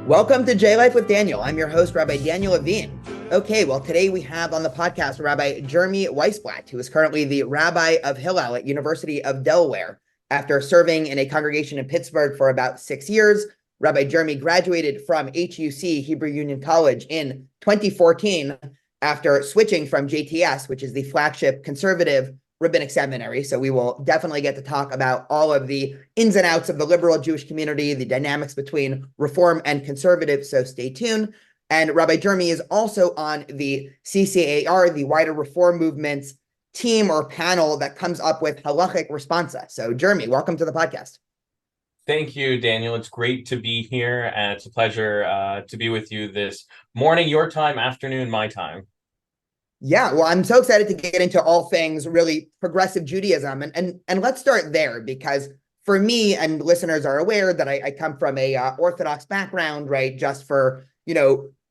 Welcome to J Life with Daniel. I'm your host, Rabbi Daniel Levine. Okay, well, today we have on the podcast Rabbi Jeremy Weisblatt, who is currently the Rabbi of Hillel at University of Delaware. After serving in a congregation in Pittsburgh for about 6 years, Rabbi Jeremy graduated from HUC, Hebrew Union College, in 2014 after switching from JTS, which is the flagship conservative rabbinic seminary. So we will definitely get to talk about all of the ins and outs of the liberal Jewish community, the dynamics between reform and conservative. So stay tuned. And Rabbi Jeremy is also on the CCAR, the wider reform movement's team or panel that comes up with halachic responsa. So Jeremy, welcome to the podcast. Thank you, Daniel. It's great to be here, and it's a pleasure to be with you this morning, your time, afternoon, my time. Yeah, well, I'm so excited to get into all things really progressive Judaism. And let's start there, because for me, and listeners are aware that I come from a Orthodox background, right? Just for,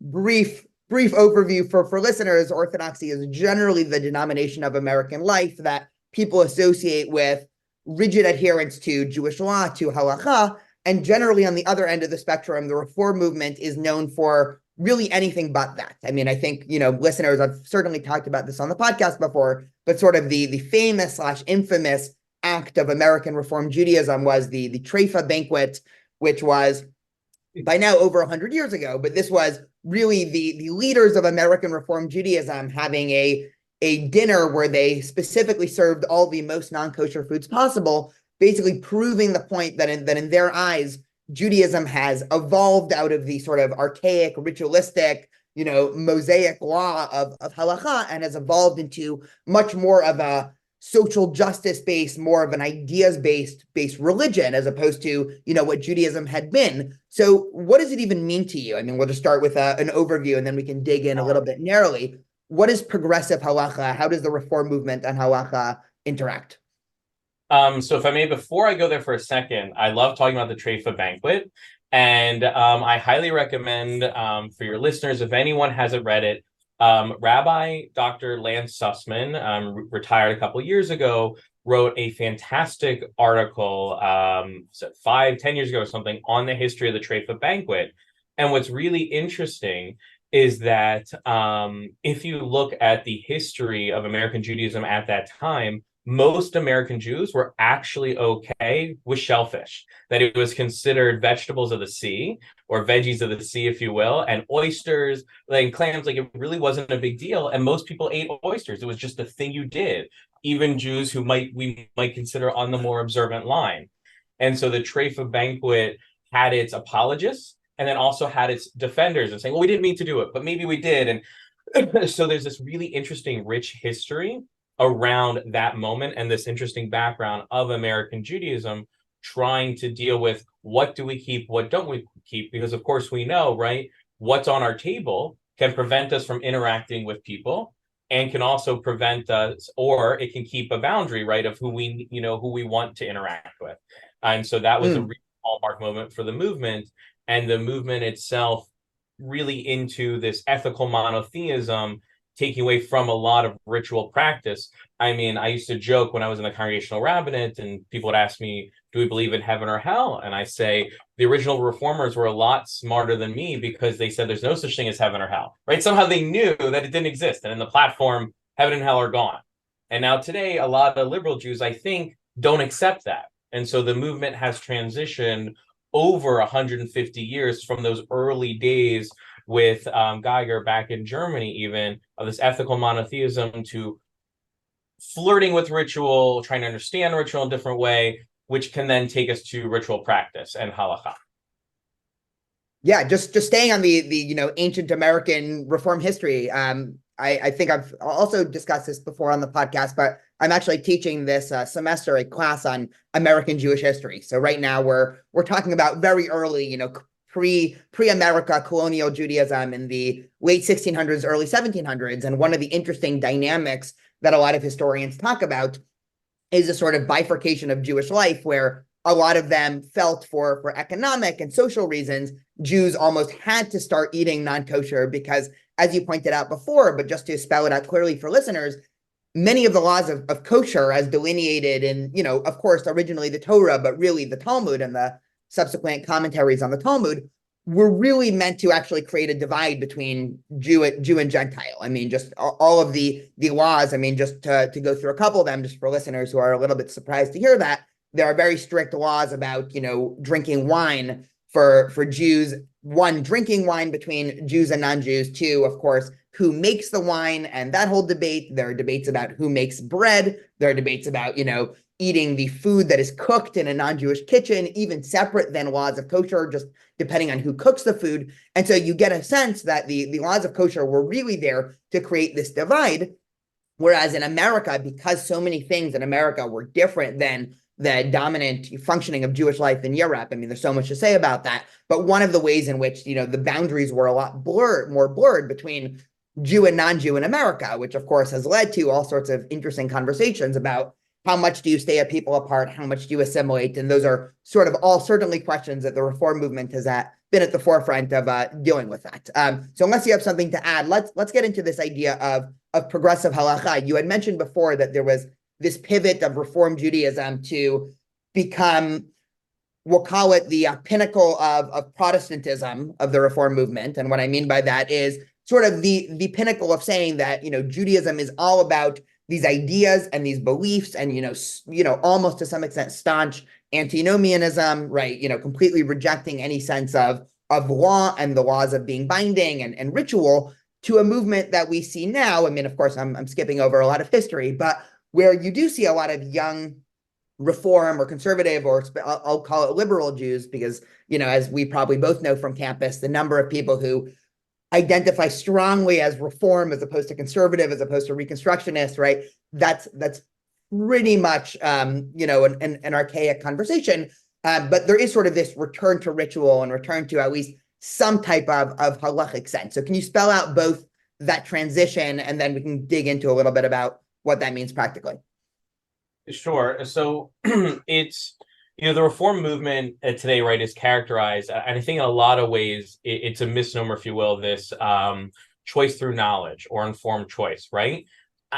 brief overview for listeners, Orthodoxy is generally the denomination of American life that people associate with rigid adherence to Jewish law, to halakha. And generally on the other end of the spectrum, the reform movement is known for really anything but that. I mean, I think, listeners, I've certainly talked about this on the podcast before, but sort of the famous / infamous act of American Reform Judaism was the Treifa banquet, which was by now over 100 years ago. But this was really the leaders of American Reform Judaism having a dinner where they specifically served all the most non-kosher foods possible, basically proving the point that in their eyes, Judaism has evolved out of the sort of archaic, ritualistic, mosaic law of halakha, and has evolved into much more of a social justice-based, more of an ideas-based religion, as opposed to, what Judaism had been. So what does it even mean to you? I mean, we'll just start with an overview, and then we can dig in a little bit narrowly. What is progressive halakha? How does the reform movement and halakha interact? So if I may, before I go there for a second, I love talking about the Treifa banquet. And I highly recommend for your listeners, if anyone hasn't read it, Rabbi Dr. Lance Sussman, retired a couple of years ago, wrote a fantastic article 5-10 years ago or something on the history of the Treifa banquet. And what's really interesting is that if you look at the history of American Judaism at that time, most American Jews were actually okay with shellfish, that it was considered vegetables of the sea or veggies of the sea, if you will, and oysters and clams, like it really wasn't a big deal. And most people ate oysters. It was just a thing you did, even Jews who we might consider on the more observant line. And so the Treifa banquet had its apologists and then also had its defenders and saying, well, we didn't mean to do it, but maybe we did. And so there's this really interesting, rich history around that moment and this interesting background of American Judaism trying to deal with what do we keep, what don't we keep? Because of course we know, right, what's on our table can prevent us from interacting with people and can also prevent us, or it can keep a boundary, right, of who we want to interact with. And so that was a real hallmark moment for the movement, and the movement itself really into this ethical monotheism, taking away from a lot of ritual practice. I mean, I used to joke when I was in the congregational rabbinate and people would ask me, do we believe in heaven or hell? And I say, the original reformers were a lot smarter than me because they said there's no such thing as heaven or hell, right? Somehow they knew that it didn't exist. And in the platform, heaven and hell are gone. And now today, a lot of liberal Jews, I think, don't accept that. And so the movement has transitioned over 150 years from those early days with Geiger back in Germany, even, of this ethical monotheism to flirting with ritual, trying to understand ritual in a different way, which can then take us to ritual practice and halakha. Yeah, just staying on the ancient American reform history. I think I've also discussed this before on the podcast, but I'm actually teaching this semester a class on American Jewish history. So right now we're talking about very early, pre-America colonial Judaism in the late 1600s, early 1700s. And one of the interesting dynamics that a lot of historians talk about is a sort of bifurcation of Jewish life, where a lot of them felt for economic and social reasons, Jews almost had to start eating non-kosher because, as you pointed out before, but just to spell it out clearly for listeners, many of the laws of kosher as delineated in, of course, originally the Torah, but really the Talmud and the subsequent commentaries on the Talmud, were really meant to actually create a divide between Jew and Gentile. I mean, just all of the laws. I mean, just to go through a couple of them, just for listeners who are a little bit surprised to hear that, there are very strict laws about, drinking wine for Jews. One, drinking wine between Jews and non-Jews. Two, of course, who makes the wine, and that whole debate. There are debates about who makes bread. There are debates about, eating the food that is cooked in a non-Jewish kitchen, even separate than laws of kosher, just depending on who cooks the food. And so you get a sense that the laws of kosher were really there to create this divide. Whereas in America, because so many things in America were different than the dominant functioning of Jewish life in Europe. I mean, there's so much to say about that. But one of the ways in which, the boundaries were a lot more blurred between Jew and non-Jew in America, which of course has led to all sorts of interesting conversations about how much do you stay a people apart? How much do you assimilate? And those are sort of all certainly questions that the reform movement has been at the forefront of dealing with that. So unless you have something to add, let's get into this idea of progressive halacha. You had mentioned before that there was this pivot of Reform Judaism to become, we'll call it the pinnacle of Protestantism of the Reform movement. And what I mean by that is sort of the pinnacle of saying that, Judaism is all about these ideas and these beliefs and, almost to some extent staunch antinomianism, right? Completely rejecting any sense of law and the laws of being binding and ritual, to a movement that we see now. I mean, of course, I'm skipping over a lot of history, but where you do see a lot of young reform or conservative, or I'll call it liberal Jews, because, as we probably both know from campus, the number of people who identify strongly as reform as opposed to conservative, as opposed to reconstructionist, right? That's pretty much, an archaic conversation. But there is sort of this return to ritual and return to at least some type of halachic sense. So can you spell out both that transition, and then we can dig into a little bit about what that means practically? Sure. So it's, the reform movement today, right, is characterized, and I think in a lot of ways, it's a misnomer, if you will, this choice through knowledge or informed choice, right?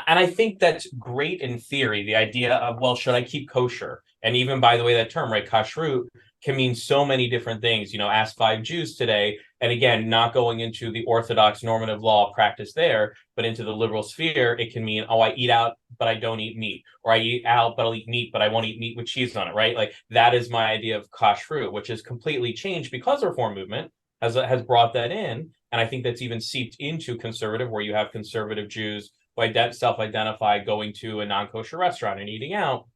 And I think that's great in theory, the idea of, well, should I keep kosher? And even, by the way, that term, right, kashrut, can mean so many different things. Ask 5 Jews today, and again, not going into the Orthodox normative law practice there, but into the liberal sphere, it can mean, oh, I eat out, but I don't eat meat, or I eat out, but I'll eat meat, but I won't eat meat with cheese on it, right? Like, that is my idea of kashrut, which has completely changed because the Reform movement has brought that in, and I think that's even seeped into conservative, where you have conservative Jews who self-identify going to a non-kosher restaurant and eating out.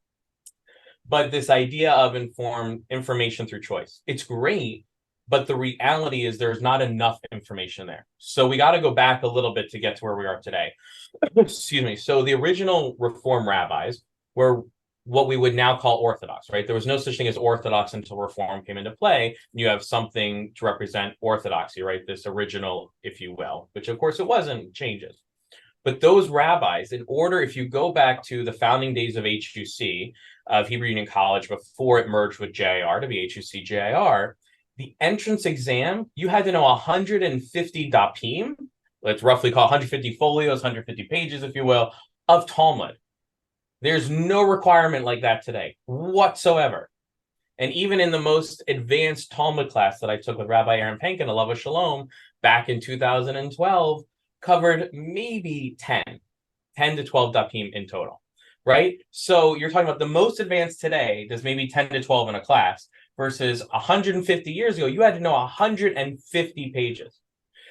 But this idea of informed information through choice, it's great, but the reality is there's not enough information there. So we got to go back a little bit to get to where we are today. Excuse me. So the original Reform rabbis were what we would now call Orthodox, right? There was no such thing as Orthodox until Reform came into play. You have something to represent Orthodoxy, right? This original, if you will, which of course it wasn't, changes. But those rabbis, in order, if you go back to the founding days of HUC, of Hebrew Union College, before it merged with JIR to be HUC JIR, the entrance exam, you had to know 150 dapim, let's roughly call 150 folios, 150 pages, if you will, of Talmud. There's no requirement like that today whatsoever. And even in the most advanced Talmud class that I took with Rabbi Aaron Penkin, Alav Shalom, back in 2012, covered maybe 10 to 12 dapim in total, right? So you're talking about the most advanced today, there's maybe 10 to 12 in a class, versus 150 years ago, you had to know 150 pages.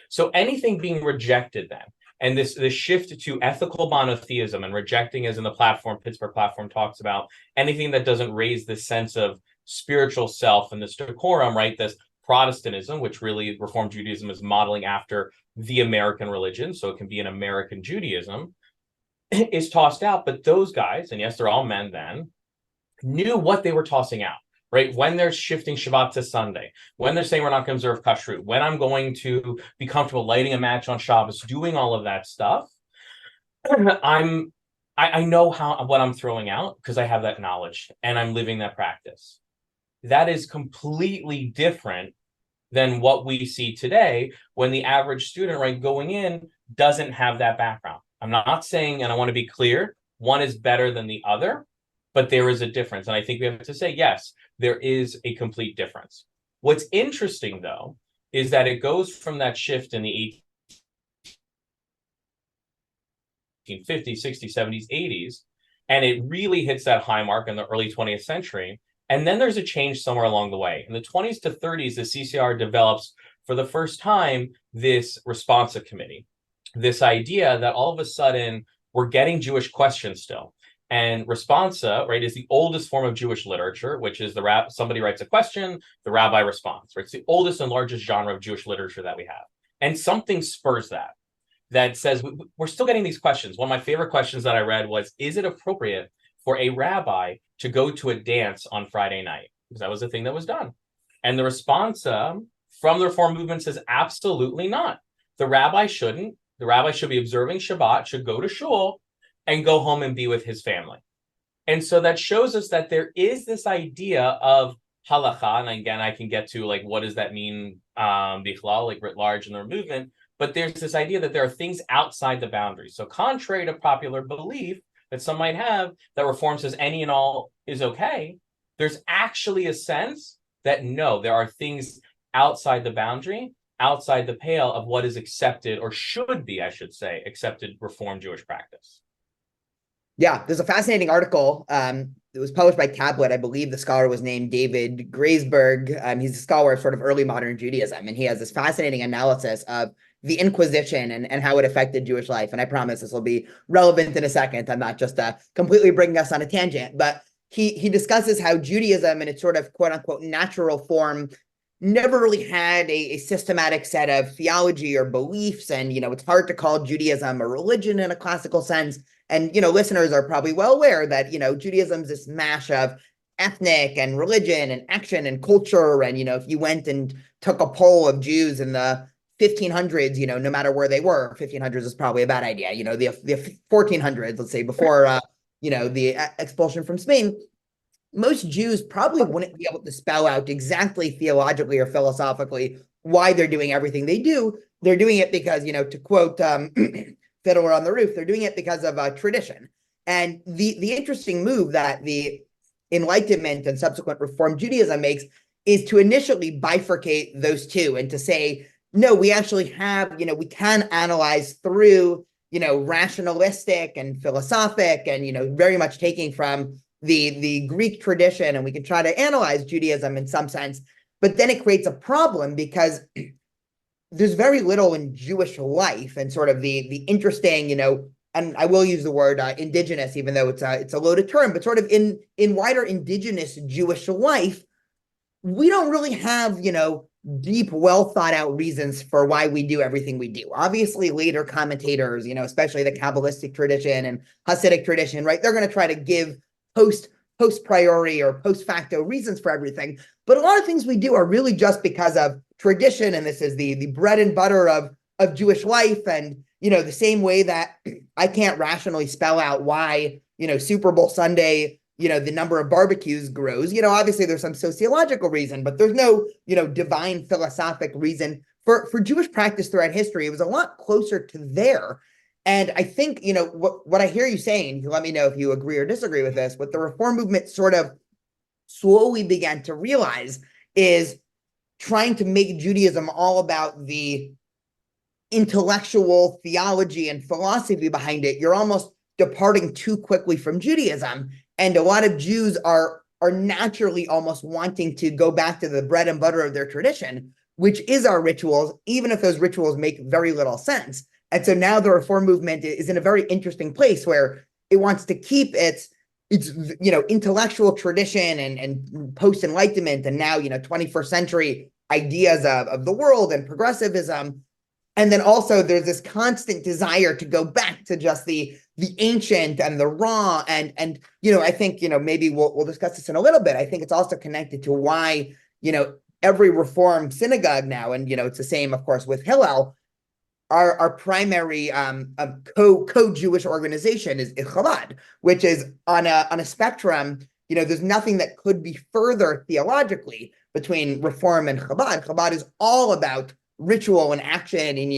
So anything being rejected then, and this shift to ethical monotheism and rejecting, as in the Pittsburgh platform talks about, anything that doesn't raise this sense of spiritual self and this decorum, right? This Protestantism, which really Reform Judaism is modeling after the American religion, so it can be an American Judaism, is tossed out. But those guys, and yes, they're all men then, knew what they were tossing out, right? When they're shifting Shabbat to Sunday, when they're saying we're not going to observe kashrut, when I'm going to be comfortable lighting a match on Shabbos, doing all of that stuff, I know what I'm throwing out because I have that knowledge and I'm living that practice. That is completely different than what we see today when the average student, right, going in doesn't have that background. I'm not saying, and I want to be clear, one is better than the other, but there is a difference. And I think we have to say, yes, there is a complete difference. What's interesting, though, is that it goes from that shift in the 1850s, 60s, 70s, 80s, and it really hits that high mark in the early 20th century. And then there's a change somewhere along the way. In the 20s to 30s, the CCR develops for the first time this responsive committee, this idea that all of a sudden we're getting Jewish questions still. And responsa, right, is the oldest form of Jewish literature, which is somebody writes a question, the rabbi responds. Right? It's the oldest and largest genre of Jewish literature that we have. And something spurs that says we're still getting these questions. One of my favorite questions that I read was, is it appropriate for a rabbi to go to a dance on Friday night? Because that was the thing that was done. And the response from the Reform movement says, absolutely not. The rabbi shouldn't. The rabbi should be observing Shabbat, should go to shul, and go home and be with his family. And so that shows us that there is this idea of halacha, and again, I can get to like, what does that mean, bichlal, like writ large in their movement, but there's this idea that there are things outside the boundaries. So contrary to popular belief that some might have, that Reform says any and all is okay, there's actually a sense that no, there are things outside the boundary, outside the pale of what is accepted, or should be, I should say, accepted Reform Jewish practice. Yeah, there's a fascinating article. It was published by Tablet. I believe the scholar was named David Graysberg. He's a scholar of sort of early modern Judaism, and he has this fascinating analysis of the Inquisition and how it affected Jewish life. And I promise this will be relevant in a second. I'm not just completely bringing us on a tangent, but he discusses how Judaism in its sort of quote unquote natural form never really had a systematic set of theology or beliefs. And, it's hard to call Judaism a religion in a classical sense. And, listeners are probably well aware that, Judaism is this mash of ethnic and religion and action and culture. And, if you went and took a poll of Jews in the 1500s, no matter where they were, 1500s is probably a bad idea. The 1400s, let's say before, the expulsion from Spain, most Jews probably wouldn't be able to spell out exactly theologically or philosophically why they're doing everything they do. They're doing it because, to quote Fiddler on the Roof, they're doing it because of tradition. And the interesting move that the Enlightenment and subsequent Reform Judaism makes is to initially bifurcate those two and to say, no, we actually have, we can analyze through, rationalistic and philosophic and, very much taking from the Greek tradition, and we can try to analyze Judaism in some sense, but then it creates a problem because there's very little in Jewish life and sort of the interesting, and I will use the word indigenous, even though it's a loaded term, but sort of in wider indigenous Jewish life, we don't really have, deep, well thought out reasons for why we do everything we do. Obviously, later commentators, especially the Kabbalistic tradition and Hasidic tradition, right? They're going to try to give post priori or post facto reasons for everything. But a lot of things we do are really just because of tradition. And this is the bread and butter of Jewish life. And, the same way that I can't rationally spell out why, Super Bowl Sunday, the number of barbecues grows. Obviously there's some sociological reason, but there's no, divine philosophic reason for Jewish practice throughout history. It was a lot closer to there. And I think, what I hear you saying, you let me know if you agree or disagree with this, what the Reform movement sort of slowly began to realize is trying to make Judaism all about the intellectual theology and philosophy behind it. You're almost departing too quickly from Judaism. And a lot of Jews are naturally almost wanting to go back to the bread and butter of their tradition, which is our rituals, even if those rituals make very little sense. And so now the Reform movement is in a very interesting place where it wants to keep its intellectual tradition and post-Enlightenment and now, 21st century ideas of the world and progressivism. And then also there's this constant desire to go back to just the ancient and the raw. And I think, maybe we'll discuss this in a little bit. I think it's also connected to why, every Reform synagogue now, and, it's the same, of course, with Hillel, our primary co-Jewish organization is Chabad, which is on a spectrum. There's nothing that could be further theologically between Reform and Chabad. Chabad is all about ritual and action. And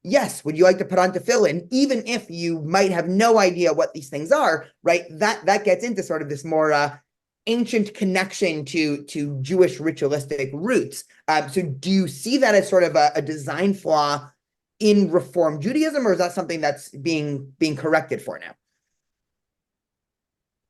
yes, would you like to put on tefillin, even if you might have no idea what these things are, right? That gets into sort of this more ancient connection to Jewish ritualistic roots. So do you see that as sort of a design flaw in Reform Judaism, or is that something that's being corrected for now?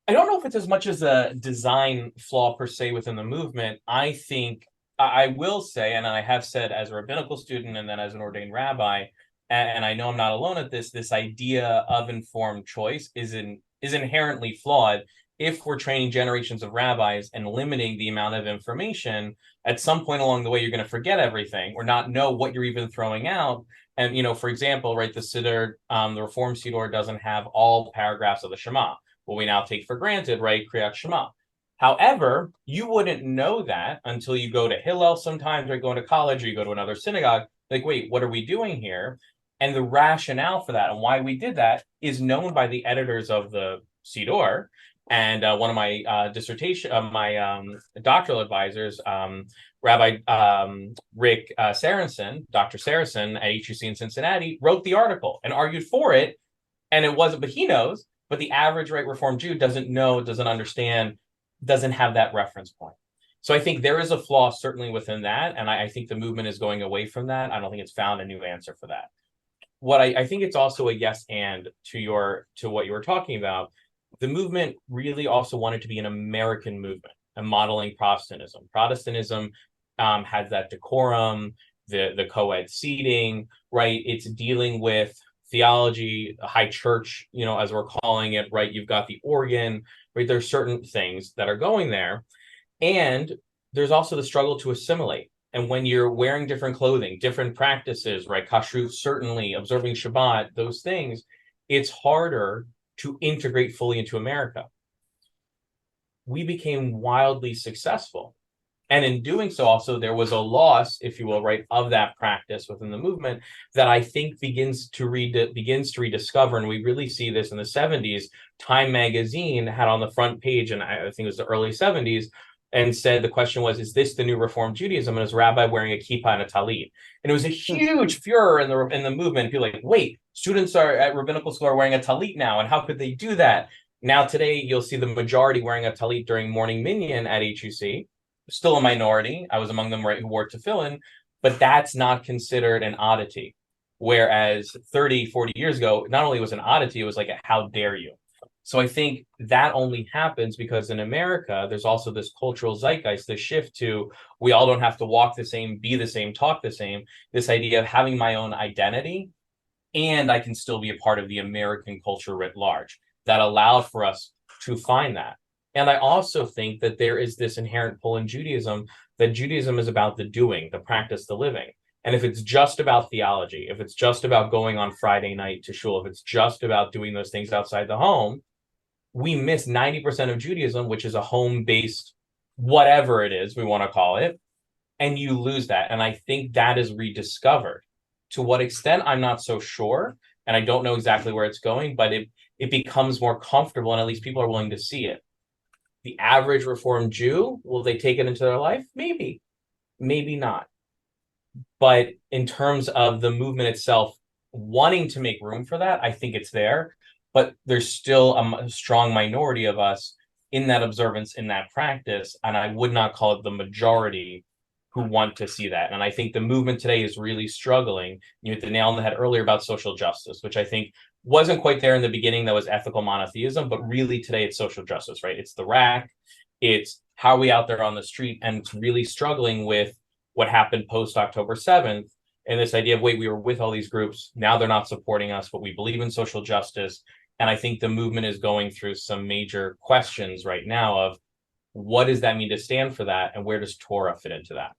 I don't know if it's as much as a design flaw per se within the movement. I think I will say, and I have said as a rabbinical student and then as an ordained rabbi, and I know I'm not alone at this idea of informed choice is inherently flawed. If we're training generations of rabbis and limiting the amount of information, at some point along the way, you're going to forget everything or not know what you're even throwing out. And, for example, right, the Siddur, the Reform Siddur doesn't have all paragraphs of the Shema. Well, we now take for granted, right, Kriyat Shema. However, you wouldn't know that until you go to Hillel sometimes, or you go to college, or you go to another synagogue. Like, wait, what are we doing here? And the rationale for that and why we did that is known by the editors of the Siddur. And one of my doctoral advisors, Rabbi Rick Sarensen, Dr. Saracen at HUC in Cincinnati, wrote the article and argued for it. And it wasn't, but he knows, but the average right Reform Jew doesn't know, doesn't understand, doesn't have that reference point. So I think there is a flaw certainly within that. And I think the movement is going away from that. I don't think it's found a new answer for that. What I think it's also a yes and to what you were talking about. The movement really also wanted to be an American movement, a modeling Protestantism. Protestantism has that decorum, the co-ed seating, right? It's dealing with theology, high church, as we're calling it, right? You've got the organ, right? There's certain things that are going there. And there's also the struggle to assimilate. And when you're wearing different clothing, different practices, right? Kashrut, certainly, observing Shabbat, those things, it's harder to integrate fully into America. We became wildly successful. And in doing so, also, there was a loss, if you will, right, of that practice within the movement that I think begins to rediscover. And we really see this in the 70s. Time magazine had on the front page, and I think it was the early 70s, and said the question was, is this the new Reform Judaism? And it was a rabbi wearing a kippah and a talit. And it was a huge furor in the movement. People like, wait, students are at rabbinical school are wearing a talit now, and how could they do that? Now today, you'll see the majority wearing a talit during morning minyan at HUC. Still a minority. I was among them, right, who wore tefillin, but that's not considered an oddity. Whereas 30, 40 years ago, not only was an oddity, it was like, how dare you? So I think that only happens because in America, there's also this cultural zeitgeist, this shift to we all don't have to walk the same, be the same, talk the same, this idea of having my own identity, and I can still be a part of the American culture writ large. That allowed for us to find that. And I also think that there is this inherent pull in Judaism, that Judaism is about the doing, the practice, the living. And if it's just about theology, if it's just about going on Friday night to shul, if it's just about doing those things outside the home, we miss 90% of Judaism, which is a home-based, whatever it is we want to call it, and you lose that. And I think that is rediscovered. To what extent, I'm not so sure, and I don't know exactly where it's going, but it becomes more comfortable, and at least people are willing to see it. The average Reformed Jew, will they take it into their life? Maybe, maybe not. But in terms of the movement itself wanting to make room for that, I think it's there. But there's still a strong minority of us in that observance, in that practice, and I would not call it the majority who want to see that. And I think the movement today is really struggling. You hit the nail on the head earlier about social justice, which I think wasn't quite there in the beginning. That was ethical monotheism, but really today it's social justice, right? It's the rack, it's how are we out there on the street, and it's really struggling with what happened post October 7th. And this idea of, wait, we were with all these groups, now they're not supporting us, but we believe in social justice. And I think the movement is going through some major questions right now of what does that mean to stand for that, and where does Torah fit into that?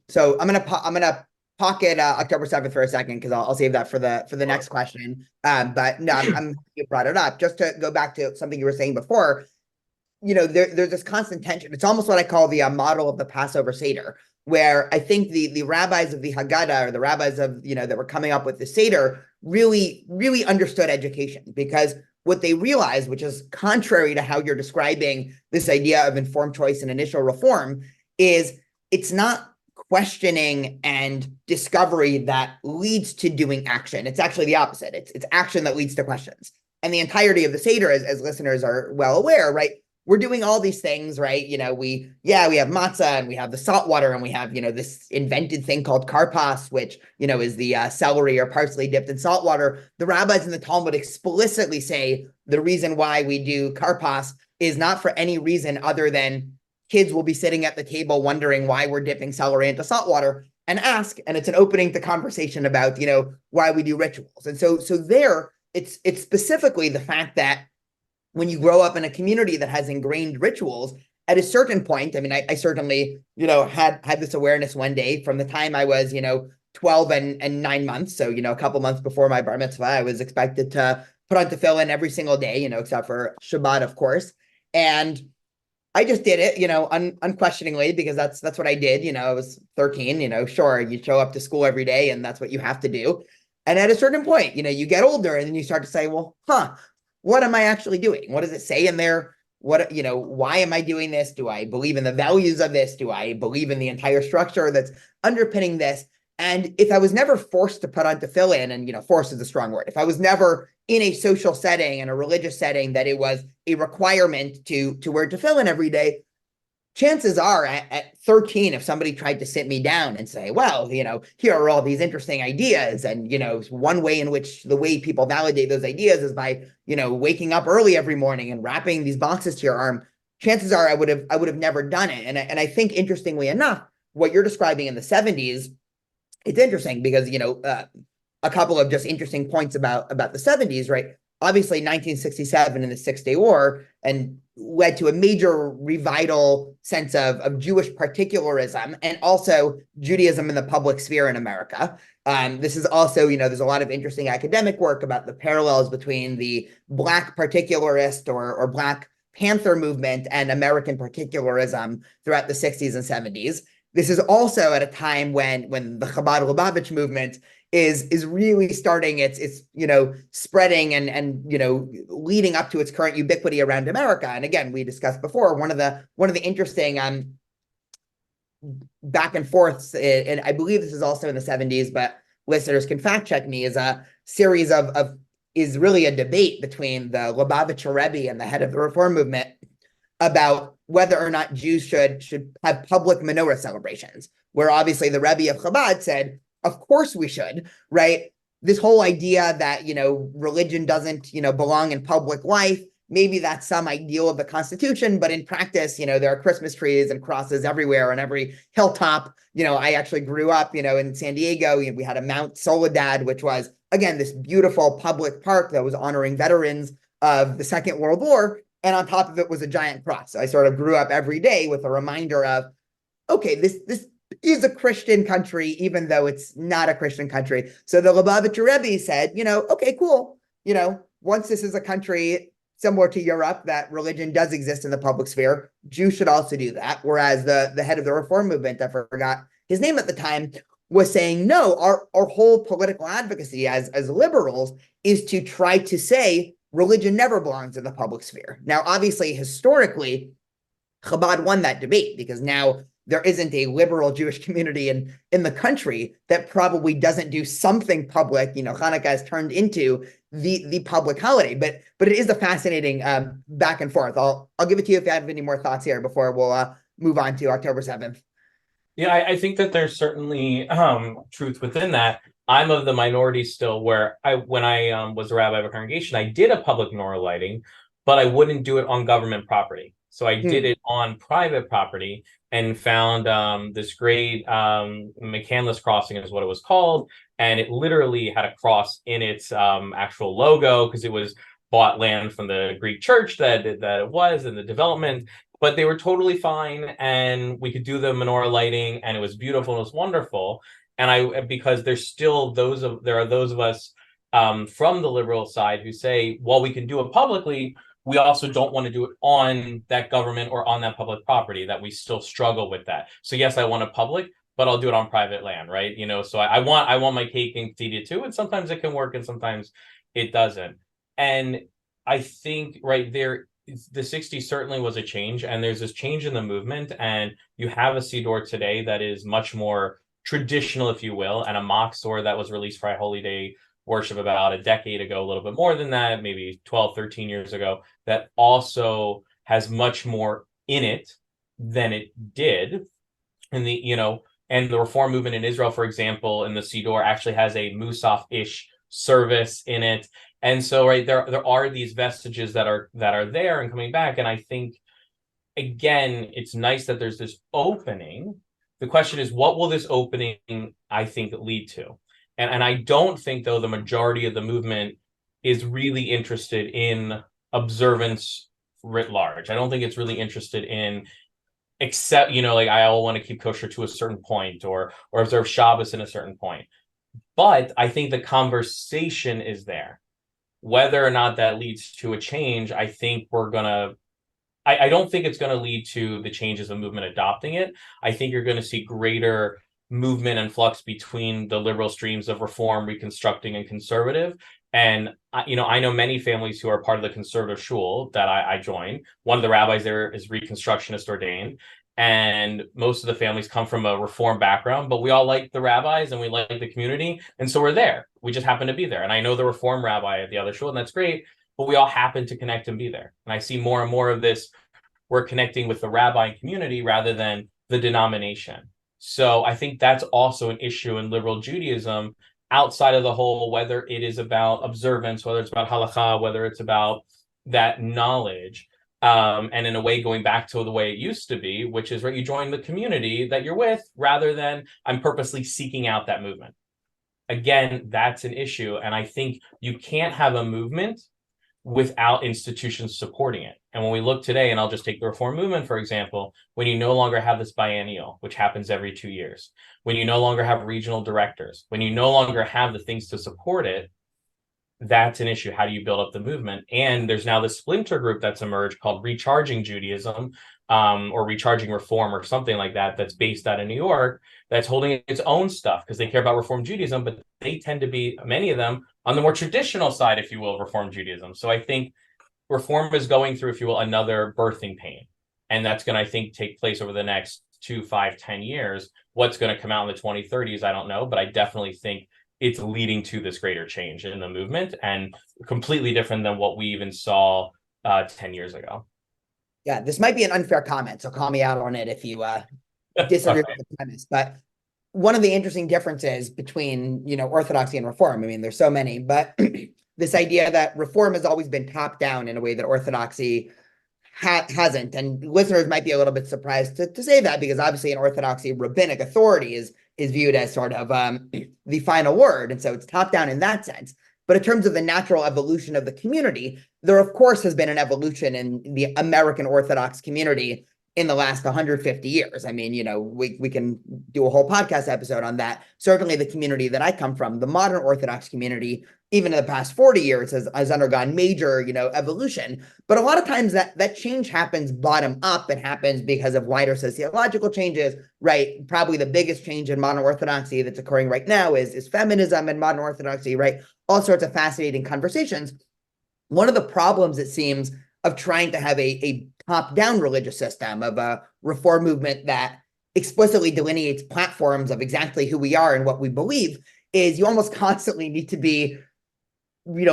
So I'm gonna pocket October 7th for a second, because I'll save that for the next question. But no, I'm you brought it up just to go back to something you were saying before. There's this constant tension. It's almost what I call the model of the Passover Seder, where I think the rabbis of the Haggadah, or the rabbis of, that were coming up with the Seder, really, really understood education, because what they realized, which is contrary to how you're describing this idea of informed choice and initial reform, is it's not questioning and discovery that leads to doing action. It's actually the opposite. It's action that leads to questions. And the entirety of the Seder, as listeners are well aware, right, we're doing all these things, right? We have matzah and we have the salt water and we have, this invented thing called karpas, which, is the celery or parsley dipped in salt water. The rabbis in the Talmud explicitly say the reason why we do karpas is not for any reason other than kids will be sitting at the table wondering why we're dipping celery into salt water and ask, and it's an opening to conversation about, why we do rituals. And so there, it's specifically the fact that when you grow up in a community that has ingrained rituals, at a certain point, I mean, I certainly, had this awareness one day from the time I was, 12 and 9 months. So, a couple months before my bar mitzvah, I was expected to put on tefillin every single day, except for Shabbat, of course. And I just did it, unquestioningly, because that's what I did. I was 13, sure, you show up to school every day and that's what you have to do. And at a certain point, you get older and then you start to say, well, what am I actually doing? What does it say in there? Why am I doing this? Do I believe in the values of this? Do I believe in the entire structure that's underpinning this? And if I was never forced to put on tefillin, and force is a strong word, if I was never in a social setting and a religious setting that it was a requirement to wear tefillin every day, chances are at 13, if somebody tried to sit me down and say, well, here are all these interesting ideas. And, one way in which the way people validate those ideas is by, waking up early every morning and wrapping these boxes to your arm. Chances are I would have never done it. And I think, interestingly enough, what you're describing in the 70s, it's interesting because, a couple of just interesting points about the 70s, right? Obviously, 1967 and the Six-Day War and led to a major revival sense of Jewish particularism and also Judaism in the public sphere in America. This is also, there's a lot of interesting academic work about the parallels between the Black particularist or Black Panther movement and American particularism throughout the 60s and 70s. This is also at a time when the Chabad-Lubavitch movement is really starting its spreading and leading up to its current ubiquity around America. And again, we discussed before, one of the interesting back and forths, and I believe this is also in the 70s, but listeners can fact check me, is a series is really a debate between the Lubavitcher Rebbe and the head of the Reform movement about whether or not Jews should have public menorah celebrations, where obviously the Rebbe of Chabad said, of course we should, right? This whole idea that, religion doesn't, belong in public life, maybe that's some ideal of the Constitution, but in practice, there are Christmas trees and crosses everywhere on every hilltop. I actually grew up, in San Diego. We had a Mount Soledad, which was, again, this beautiful public park that was honoring veterans of the Second World War. And on top of it was a giant cross. So I sort of grew up every day with a reminder of, okay, this is a Christian country, even though it's not a Christian country. So the Lubavitcher Rebbe said, okay, cool. Once this is a country similar to Europe, that religion does exist in the public sphere, Jews should also do that. Whereas the head of the Reform movement, I forgot his name at the time, was saying, no, our whole political advocacy as liberals is to try to say religion never belongs in the public sphere. Now, obviously, historically, Chabad won that debate because now there isn't a liberal Jewish community in the country that probably doesn't do something public. Hanukkah has turned into the public holiday, but it is a fascinating back and forth. I'll give it to you if you have any more thoughts here before we'll move on to October 7th. Yeah, I think that there's certainly truth within that. I'm of the minority still where when I was a rabbi of a congregation, I did a public menorah lighting, but I wouldn't do it on government property. So I did it on private property and found this great McCandless crossing is what it was called. And it literally had a cross in its actual logo because it was bought land from the Greek church that it was in the development. But they were totally fine. And we could do the menorah lighting and it was beautiful. And it was wonderful. And because there are those of us from the liberal side who say, well, we can do it publicly. We also don't want to do it on that government or on that public property, that we still struggle with that. So yes, I want it public, but I'll do it on private land, right? So I want my cake and eat it too. And sometimes it can work and sometimes it doesn't. And I think right there, the 60s certainly was a change. And there's this change in the movement. And you have a Siddur today that is much more traditional, if you will, and a mock sword that was released for High Holy Day worship about a decade ago, a little bit more than that, maybe 12, 13 years ago, that also has much more in it than it did. And the reform movement in Israel, for example, in the Siddur actually has a Musaf-ish service in it. And so, right, there are these vestiges that are there and coming back. And I think, again, it's nice that there's this opening. The question is, what will this opening, I think, lead to? And I don't think, though, the majority of the movement is really interested in observance writ large. I don't think it's really interested in, except, like, I all want to keep kosher to a certain point, or observe Shabbos in a certain point. But I think the conversation is there. Whether or not that leads to a change, I think I don't think it's going to lead to the changes of movement adopting it. I think you're going to see greater movement and flux between the liberal streams of reform, reconstructing, and conservative. And, I know many families who are part of the conservative shul that I joined. One of the rabbis there is Reconstructionist ordained. And most of the families come from a reform background, but we all like the rabbis and we like the community. And so we're there. We just happen to be there. And I know the reform rabbi at the other shul, and that's great. But we all happen to connect and be there. And I see more and more of this. We're connecting with the rabbi community rather than the denomination. So I think that's also an issue in liberal Judaism, outside of the whole, whether it is about observance, whether it's about halakha, whether it's about that knowledge. And in a way, going back to the way it used to be, which is, right, you join the community that you're with rather than I'm purposely seeking out that movement. Again, that's an issue. And I think you can't have a movement without institutions supporting it. And when we look today, and I'll just take the reform movement, for example, when you no longer have this biennial, which happens every 2 years, when you no longer have regional directors, when you no longer have the things to support it, that's an issue. How do you build up the movement? And there's now this splinter group that's emerged called Recharging Judaism, or Recharging Reform, or something like that, that's based out of New York, that's holding its own stuff because they care about Reform Judaism, but they tend to be, many of them, on the more traditional side, if you will, of Reform Judaism. So I think Reform is going through, if you will, another birthing pain. And that's going to, I think, take place over the next 2, 5, 10 years. What's going to come out in the 2030s, I don't know, but I definitely think it's leading to this greater change in the movement, and completely different than what we even saw 10 years ago. Yeah, this might be an unfair comment, so call me out on it if you disagree with the premise. But one of the interesting differences between, Orthodoxy and Reform, I mean, there's so many, but this idea that Reform has always been top down in a way that Orthodoxy hasn't. And listeners might be a little bit surprised to say that, because obviously in Orthodoxy, rabbinic authority is viewed as sort of the final word. And so it's top down in that sense. But in terms of the natural evolution of the community, there, of course, has been an evolution in the American Orthodox community in the last 150 years. I mean, we can do a whole podcast episode on that. Certainly the community that I come from, the modern Orthodox community, even in the past 40 years has undergone major, evolution. But a lot of times that change happens bottom up. It happens because of wider sociological changes, right? Probably the biggest change in modern Orthodoxy that's occurring right now is feminism in modern Orthodoxy, right? All sorts of fascinating conversations. One of the problems, it seems, of trying to have a top-down religious system, of a reform movement that explicitly delineates platforms of exactly who we are and what we believe, is you almost constantly need to be,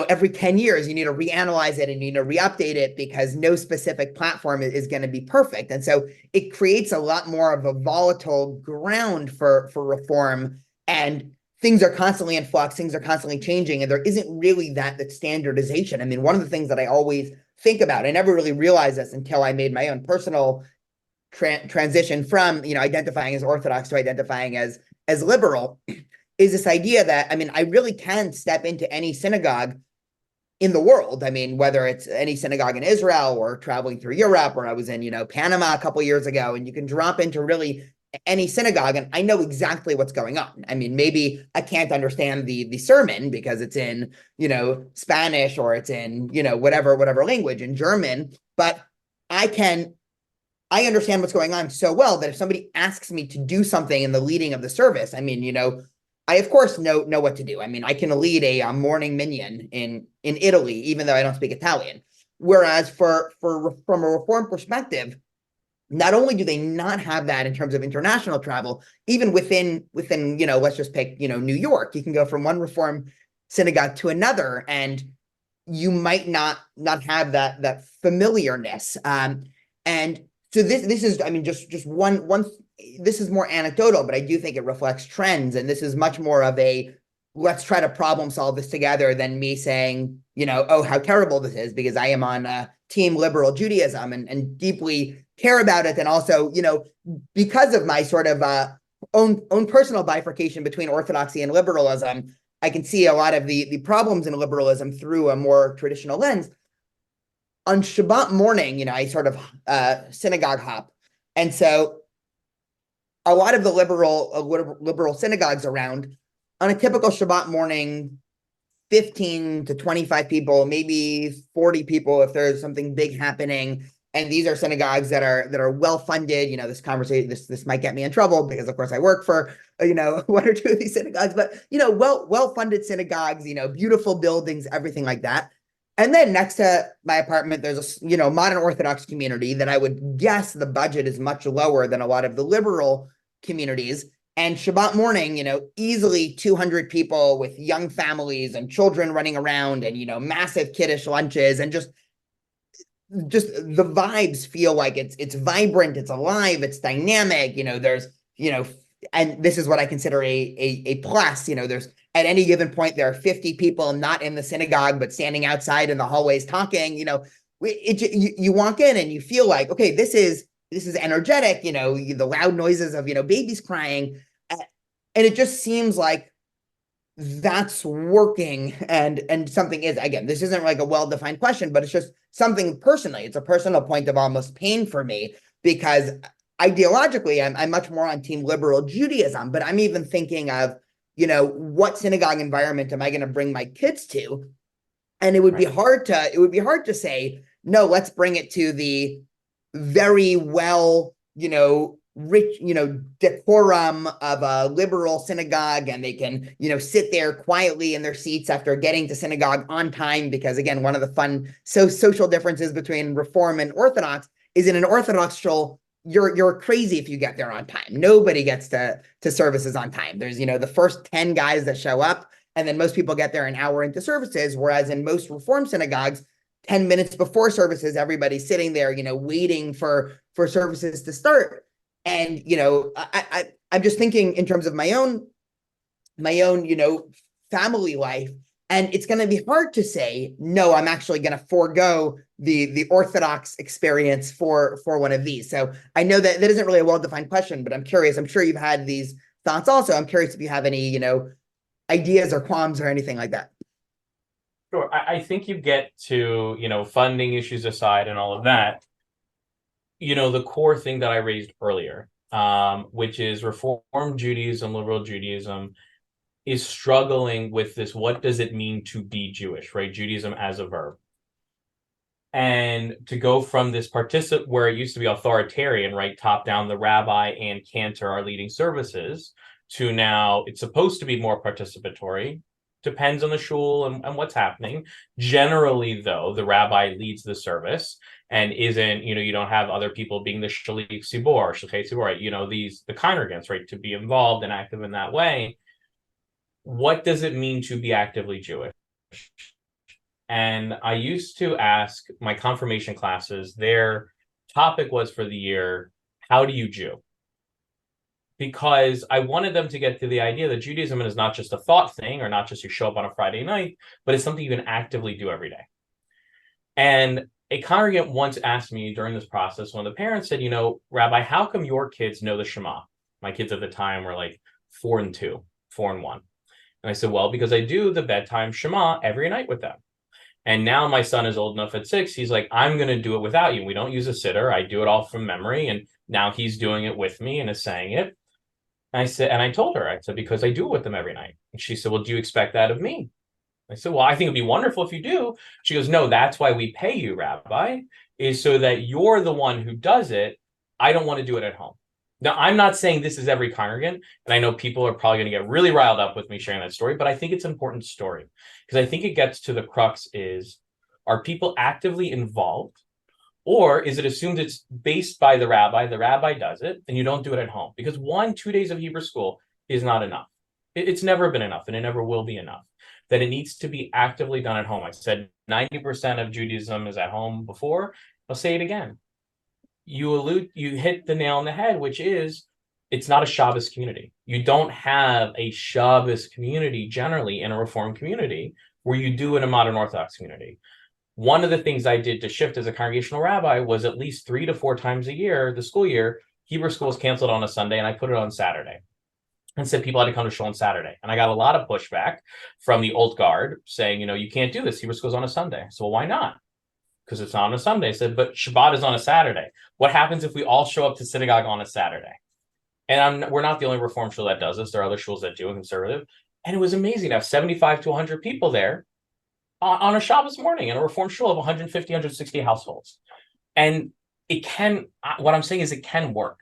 every 10 years, you need to reanalyze it and you need to re-update it, because no specific platform is going to be perfect. And so it creates a lot more of a volatile ground for reform, and things are constantly in flux, things are constantly changing, and there isn't really that standardization. I mean, one of the things that I always think about, I never really realized this until I made my own personal transition from, identifying as Orthodox to identifying as liberal, is this idea that, I mean, I really can step into any synagogue in the world. I mean, whether it's any synagogue in Israel or traveling through Europe, or I was in, Panama a couple of years ago, and you can drop into really any synagogue and I know exactly what's going on. I mean, maybe I can't understand the sermon because it's in, Spanish, or it's in, whatever language, in German, but I understand what's going on so well that if somebody asks me to do something in the leading of the service, I mean, I of course know what to do. I mean, I can lead a morning minyan in Italy, even though I don't speak Italian. Whereas from a reform perspective, not only do they not have that in terms of international travel, even within, let's just pick, New York, you can go from one reform synagogue to another, and you might not have that familiarness. And so this is, I mean, just one. This is more anecdotal, but I do think it reflects trends, and this is much more of a let's try to problem solve this together than me saying, oh, how terrible this is, because I am on team liberal Judaism and deeply care about it, and also, because of my sort of own personal bifurcation between orthodoxy and liberalism, I can see a lot of the problems in liberalism through a more traditional lens. On Shabbat morning, I sort of synagogue hop. And so a lot of the liberal synagogues around, on a typical Shabbat morning, 15 to 25 people, maybe 40 people if there's something big happening. And these are synagogues that are well funded. This conversation, this might get me in trouble because, of course, I work for one or two of these synagogues, but well funded synagogues, beautiful buildings, everything like that. And then next to my apartment, there's a modern Orthodox community that I would guess the budget is much lower than a lot of the liberal communities. And Shabbat morning, easily 200 people with young families and children running around, and massive kiddish lunches, and just the vibes feel like it's vibrant, it's alive, it's dynamic. There's and this is what I consider a plus. There's at any given point there are 50 people not in the synagogue but standing outside in the hallways talking. You walk in and you feel like, okay, this is energetic. The loud noises of babies crying, and it just seems like that's working. And something is, again, this isn't like a well-defined question, but it's just something personally. It's a personal point of almost pain for me, because ideologically I'm much more on team liberal Judaism, but I'm even thinking of, what synagogue environment am I going to bring my kids to? And it would be hard to say, no, let's bring it to the very well, rich, decorum of a liberal synagogue, and they can, sit there quietly in their seats after getting to synagogue on time. Because again, one of the fun social differences between Reform and Orthodox is, in an Orthodox shul, you're crazy if you get there on time. Nobody gets to services on time. There's, the first 10 guys that show up, and then most people get there an hour into services. Whereas in most Reform synagogues, 10 minutes before services, everybody's sitting there, waiting for services to start. And, I'm just thinking in terms of my own, family life. And it's going to be hard to say, no, I'm actually going to forego the Orthodox experience for one of these. So I know that isn't really a well-defined question, but I'm curious. I'm sure you've had these thoughts also. I'm curious if you have any, ideas or qualms or anything like that. Sure. I think you get to, funding issues aside and all of that, the core thing that I raised earlier, which is Reform Judaism, liberal Judaism, is struggling with this. What does it mean to be Jewish, right? Judaism as a verb. And to go from this where it used to be authoritarian, right? Top down, the rabbi and cantor are leading services, to now it's supposed to be more participatory. Depends on the shul and what's happening. Generally, though, the rabbi leads the service and isn't, you don't have other people being the shlich tzibor, right? The congregants, right? To be involved and active in that way. What does it mean to be actively Jewish? And I used to ask my confirmation classes, their topic was for the year, how do you Jew? Because I wanted them to get to the idea that Judaism is not just a thought thing, or not just you show up on a Friday night, but it's something you can actively do every day. And a congregant once asked me during this process, one of the parents said, Rabbi, how come your kids know the Shema? My kids at the time were like 4 and 2, 4 and 1. And I said, well, because I do the bedtime Shema every night with them. And now my son is old enough at 6. He's like, I'm going to do it without you. We don't use a sitter. I do it all from memory. And now he's doing it with me and is saying it. And I told her, because I do it with them every night. And she said, well, do you expect that of me? I said, well, I think it'd be wonderful if you do. She goes, no, that's why we pay you, Rabbi, is so that you're the one who does it. I don't want to do it at home. Now, I'm not saying this is every congregant, and I know people are probably going to get really riled up with me sharing that story, but I think it's an important story, because I think it gets to the crux is, are people actively involved, or is it assumed it's based by the rabbi does it, and you don't do it at home? Because 1-2 days of Hebrew school is not enough. It's never been enough, and it never will be enough. that it needs to be actively done at home. I said 90% of Judaism is at home before. I'll say it again. You hit the nail on the head, which is it's not a Shabbos community. You don't have a Shabbos community generally in a Reform community where you do in a modern Orthodox community. One of the things I did to shift as a congregational rabbi was at least 3 to 4 times a year, the school year, Hebrew school is canceled on a Sunday, and I put it on Saturday and said people had to come to shul on Saturday. And I got a lot of pushback from the old guard saying, you can't do this. Hebrew school's on a Sunday. So why not? Because it's not on a Sunday. I said, but Shabbat is on a Saturday. What happens if we all show up to synagogue on a Saturday? And we're not the only Reform shul that does this. There are other shuls that do, and conservative. And it was amazing to have 75 to 100 people there on a Shabbos morning in a Reform shul of 150, 160 households. And what I'm saying is it can work,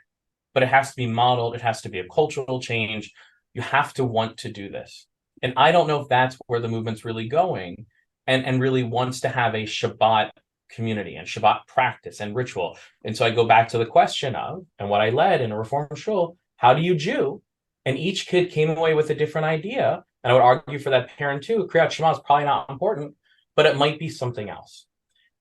but it has to be modeled. It has to be a cultural change. You have to want to do this. And I don't know if that's where the movement's really going and really wants to have a Shabbat community and Shabbat practice and ritual. And so I go back to the question of, and what I led in a Reform shul, how do you Jew? And each kid came away with a different idea. And I would argue for that parent too. Kriyat Shema is probably not important, but it might be something else.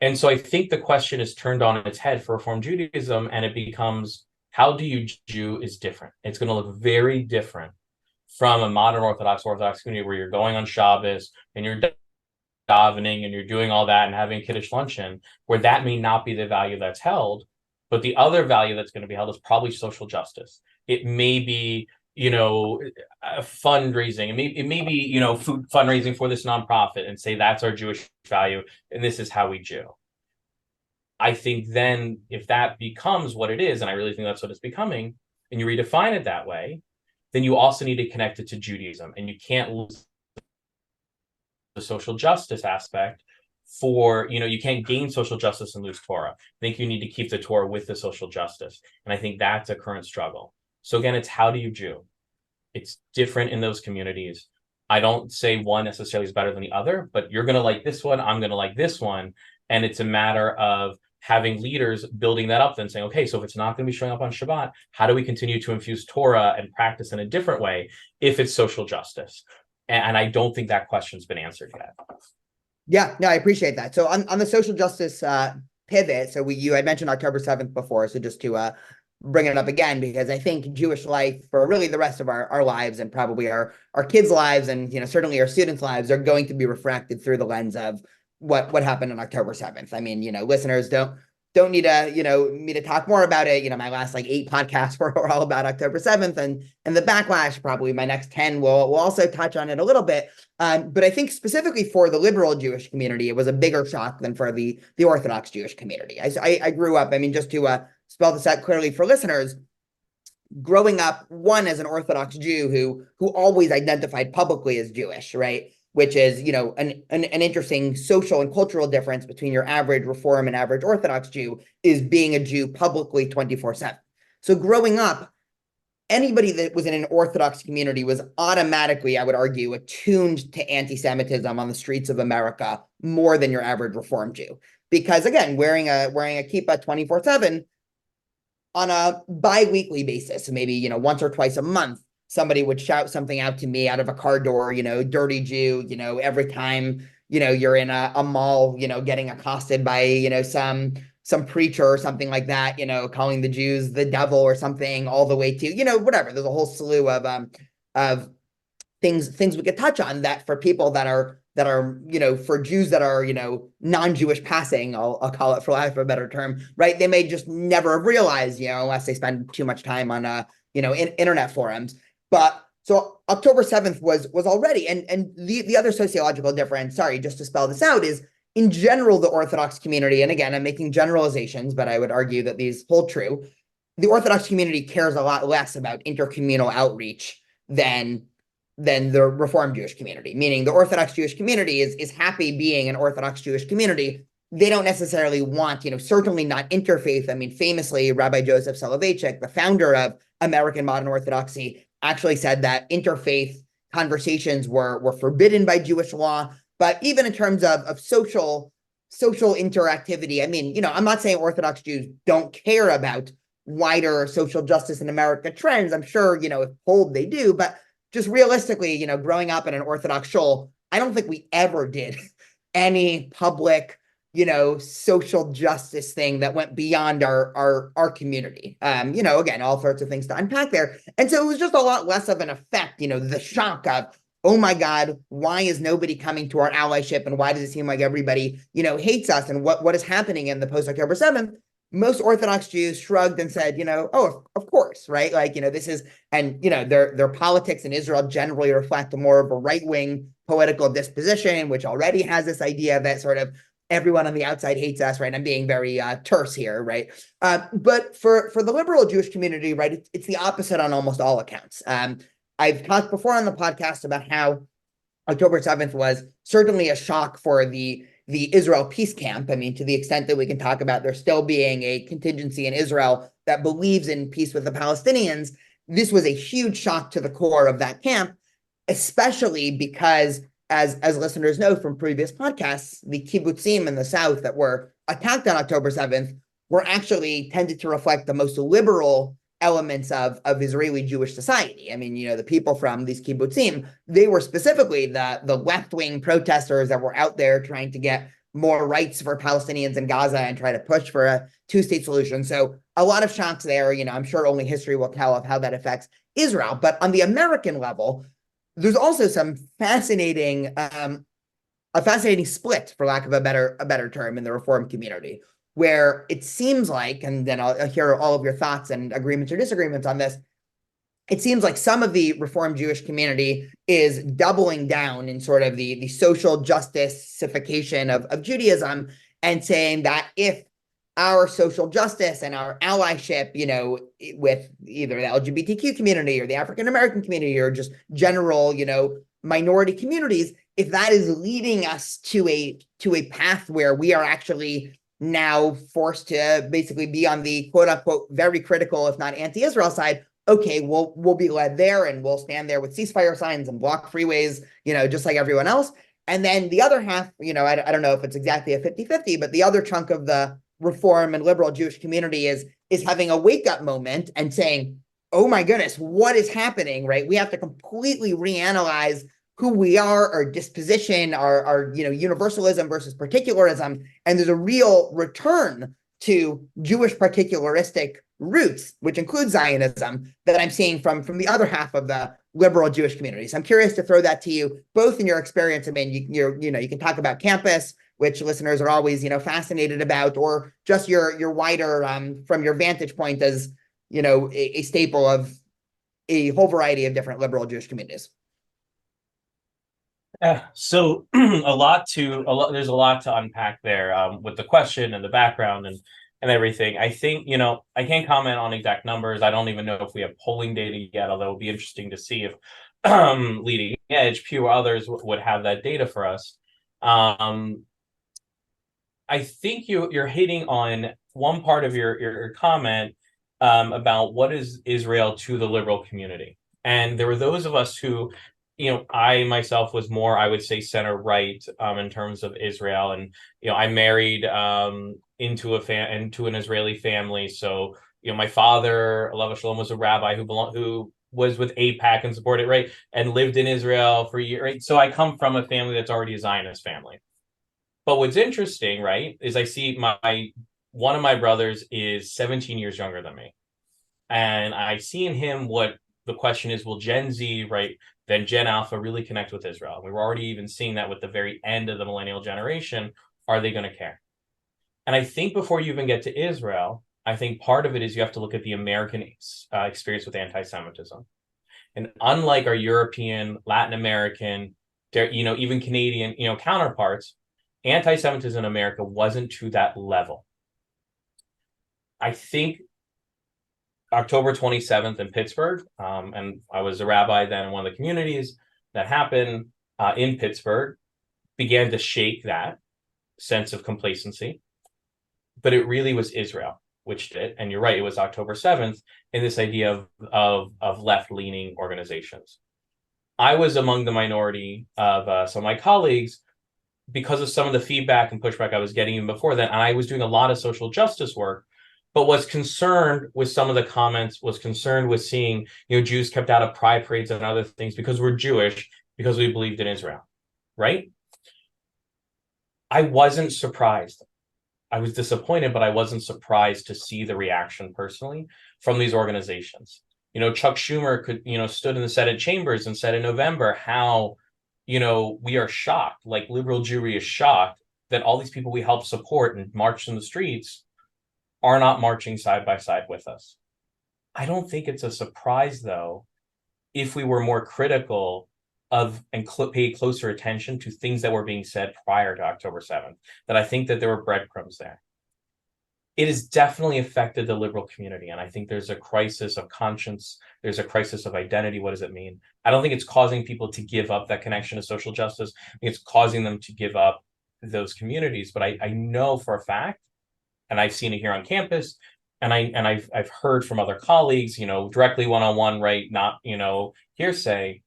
And so I think the question is turned on its head for Reform Judaism, and it becomes, how do you Jew is different. It's going to look very different from a modern Orthodox community where you're going on Shabbos and you're davening and you're doing all that and having Kiddush luncheon, where that may not be the value that's held, but the other value that's going to be held is probably social justice. It may be, fundraising. It may be, food fundraising for this nonprofit and say that's our Jewish value and this is how we Jew. I think then if that becomes what it is, and I really think that's what it's becoming, and you redefine it that way, then you also need to connect it to Judaism, and you can't lose the social justice aspect you can't gain social justice and lose Torah. I think you need to keep the Torah with the social justice. And I think that's a current struggle. So again, it's how do you Jew? It's different in those communities. I don't say one necessarily is better than the other, but you're going to like this one, I'm going to like this one. And it's a matter of having leaders building that up, then saying, okay, so if it's not going to be showing up on Shabbat, how do we continue to infuse Torah and practice in a different way if it's social justice? And I don't think that question's been answered yet. Yeah, no, I appreciate that. So on the social justice pivot, so you had mentioned October 7th before, so just to bring it up again, because I think Jewish life for really the rest of our lives and probably our kids' lives and certainly our students' lives are going to be refracted through the lens of what happened on October 7th. I mean, listeners don't need to, me to talk more about it. My last 8 podcasts were all about October 7th and the backlash. Probably my next 10 will also touch on it a little bit. But I think specifically for the liberal Jewish community, it was a bigger shock than for the Orthodox Jewish community. I grew up, just to spell this out clearly for listeners, growing up, one, as an Orthodox Jew who always identified publicly as Jewish, right? Which is, an interesting social and cultural difference between your average Reform and average Orthodox Jew is being a Jew publicly 24/7. So growing up, anybody that was in an Orthodox community was automatically, I would argue, attuned to anti-Semitism on the streets of America more than your average Reform Jew. Because again, wearing a kippah 24/7 on a bi-weekly basis, maybe, once or twice a month, somebody would shout something out to me out of a car door, dirty Jew, every time, you're in a mall, getting accosted by, some preacher or something like that, calling the Jews the devil or something, all the way to, whatever. There's a whole slew of things we could touch on that for people that are, for Jews that are, non-Jewish passing, I'll call it for lack of a better term, right? They may just never have realized, unless they spend too much time on, internet forums. But so October 7th was already, and the other sociological difference, sorry, just to spell this out, is in general, the Orthodox community, and again, I'm making generalizations, but I would argue that these hold true. The Orthodox community cares a lot less about intercommunal outreach than the Reform Jewish community, meaning the Orthodox Jewish community is happy being an Orthodox Jewish community. They don't necessarily want, certainly not interfaith. Famously, Rabbi Joseph Soloveitchik, the founder of American Modern Orthodoxy, actually said that interfaith conversations were forbidden by Jewish law. But even in terms of social interactivity, I'm not saying Orthodox Jews don't care about wider social justice in America trends. I'm sure, if polled, they do. But just realistically, growing up in an Orthodox shul, I don't think we ever did any public, social justice thing that went beyond our community. Again, all sorts of things to unpack there. And so it was just a lot less of an effect, the shock of, oh my God, why is nobody coming to our allyship? And why does it seem like everybody, hates us? And what is happening in the post-October 7th? Most Orthodox Jews shrugged and said, oh, of course, right? Like, this is, and, their politics in Israel generally reflect more of a right-wing political disposition, which already has this idea that sort of everyone on the outside hates us, right? I'm being very terse here, right? But for the liberal Jewish community, right, it's the opposite on almost all accounts. I've talked before on the podcast about how October 7th was certainly a shock for the Israel peace camp. I mean, to the extent that we can talk about there still being a contingency in Israel that believes in peace with the Palestinians, this was a huge shock to the core of that camp, especially because, as listeners know from previous podcasts, the kibbutzim in the south that were attacked on October 7th were actually tended to reflect the most liberal elements of Israeli Jewish society. I mean, the people from these kibbutzim, they were specifically the left-wing protesters that were out there trying to get more rights for Palestinians in Gaza and try to push for a two-state solution. So a lot of shocks there. I'm sure only history will tell of how that affects Israel. But on the American level, there's also some fascinating split, for lack of a better term, in the Reform community, where it seems like, and then I'll hear all of your thoughts and agreements or disagreements on this, it seems like some of the Reform Jewish community is doubling down in sort of the social justice-ification of Judaism and saying that if our social justice and our allyship, with either the LGBTQ community or the African-American community or just general, minority communities, if that is leading us to a path where we are actually now forced to basically be on the quote unquote very critical, if not anti-Israel side, okay, we'll be led there and we'll stand there with ceasefire signs and block freeways, just like everyone else. And then the other half, I don't know if it's exactly a 50-50, but the other chunk of the Reform and liberal Jewish community is having a wake-up moment and saying, oh my goodness, what is happening, right? We have to completely reanalyze who we are, our disposition, our universalism versus particularism. And there's a real return to Jewish particularistic roots, which includes Zionism, that I'm seeing from the other half of the liberal Jewish community. So I'm curious to throw that to you, both in your experience. I mean, you can talk about campus, which listeners are always, fascinated about, or just your wider, from your vantage point as, a staple of a whole variety of different liberal Jewish communities. So there's a lot to unpack there with the question and the background and everything. I think, I can't comment on exact numbers. I don't even know if we have polling data yet, although it'll be interesting to see if Leading Edge, Pew, or others would have that data for us. I think you're hitting on one part of your comment about what is Israel to the liberal community. And there were those of us who, I myself was more, I would say, center right in terms of Israel. And, I married into an Israeli family. So, my father, Alav Shalom, was a rabbi who was with AIPAC and supported, right, and lived in Israel for a year, right? So I come from a family that's already a Zionist family. But what's interesting, right, is I see one of my brothers is 17 years younger than me. And I see in him what the question is, will Gen Z, right, then Gen Alpha really connect with Israel? We were already even seeing that with the very end of the millennial generation. Are they going to care? And I think before you even get to Israel, I think part of it is you have to look at the American experience with anti-Semitism. And unlike our European, Latin American, even Canadian, counterparts, anti-Semitism in America wasn't to that level. I think October 27th in Pittsburgh, and I was a rabbi then in one of the communities that happened in Pittsburgh, began to shake that sense of complacency. But it really was Israel which did. And you're right, it was October 7th in this idea of left-leaning organizations. I was among the minority of some of my colleagues because of some of the feedback and pushback I was getting even before that. And I was doing a lot of social justice work, but was concerned with some of the comments, was concerned with seeing, Jews kept out of pride parades and other things because we're Jewish, because we believed in Israel, right? I wasn't surprised. I was disappointed, but I wasn't surprised to see the reaction personally from these organizations. Chuck Schumer stood in the Senate chambers and said in November how, we are shocked, like liberal Jewry is shocked that all these people we help support and march in the streets are not marching side by side with us. I don't think it's a surprise, though, if we were more critical of and pay closer attention to things that were being said prior to October 7th, that I think that there were breadcrumbs there. It has definitely affected the liberal community. And I think there's a crisis of conscience. There's a crisis of identity. What does it mean? I don't think it's causing people to give up that connection to social justice. I think it's causing them to give up those communities. But I know for a fact, and I've seen it here on campus, and I've heard from other colleagues, directly one-on-one, right? Not, hearsay,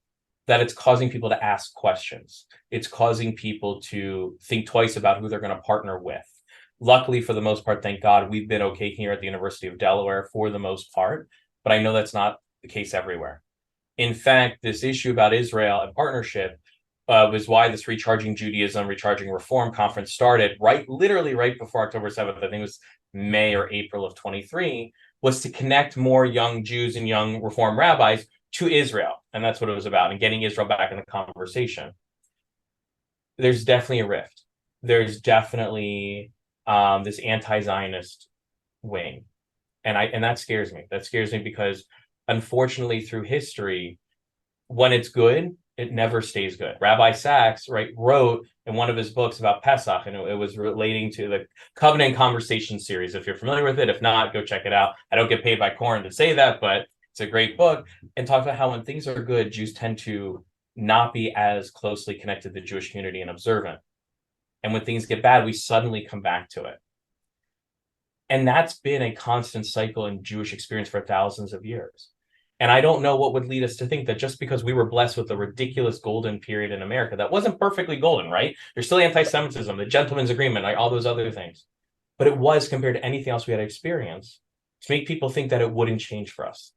that it's causing people to ask questions. It's causing people to think twice about who they're going to partner with. Luckily, for the most part, thank God, we've been okay here at the University of Delaware for the most part, but I know that's not the case everywhere. In fact, this issue about Israel and partnership was why this Recharging Judaism, Recharging Reform conference started literally right before October 7th. I think it was May or April of 23, was to connect more young Jews and young Reform rabbis to Israel. And that's what it was about, and getting Israel back in the conversation. There's definitely a rift. There's definitely this anti-Zionist wing. And that scares me. That scares me because, unfortunately, through history, when it's good, it never stays good. Rabbi Sachs, wrote in one of his books about Pesach, and it was relating to the Covenant Conversation series. If you're familiar with it, if not, go check it out. I don't get paid by Corin to say that, but it's a great book, and talks about how when things are good, Jews tend to not be as closely connected to the Jewish community and observant. And when things get bad, we suddenly come back to it. And that's been a constant cycle in Jewish experience for thousands of years. And I don't know what would lead us to think that just because we were blessed with a ridiculous golden period in America, that wasn't perfectly golden, right? There's still anti-Semitism, the gentleman's agreement, all those other things. But it was, compared to anything else we had experienced, to make people think that it wouldn't change for us.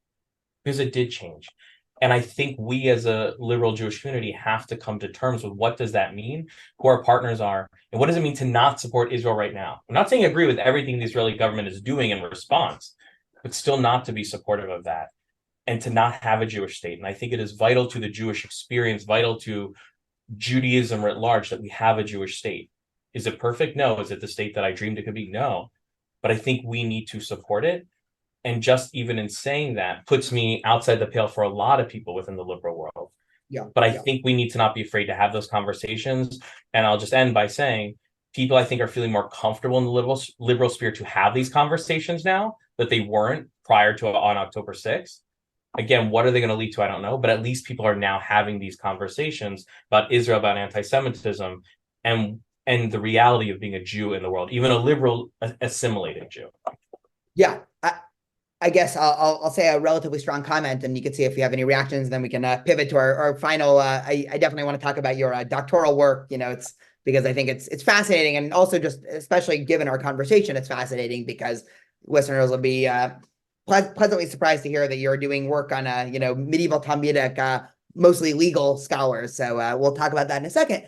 Because it did change. And I think we as a liberal Jewish community have to come to terms with what does that mean, who our partners are, and what does it mean to not support Israel right now. I'm not saying I agree with everything the Israeli government is doing in response, but still not to be supportive of that and to not have a Jewish state. And I think it is vital to the Jewish experience, vital to Judaism writ large, that we have a Jewish state. Is it perfect? No. Is it the state that I dreamed it could be? No. But I think we need to support it. And just even in saying that puts me outside the pale for a lot of people within the liberal world. But I think we need to not be afraid to have those conversations. And I'll just end by saying people, I think, are feeling more comfortable in the liberal sphere to have these conversations now that they weren't prior to on October 6th. Again, what are they going to lead to? I don't know. But at least people are now having these conversations about Israel, about anti-Semitism, and the reality of being a Jew in the world, even a liberal assimilated Jew. Yeah. I guess I'll say a relatively strong comment, and you can see if you have any reactions, then we can pivot to our final. I definitely want to talk about your doctoral work. It's because I think it's fascinating, and also just especially given our conversation, it's fascinating because listeners will be pleasantly surprised to hear that you're doing work on medieval Talmudic, mostly legal scholars. So we'll talk about that in a second.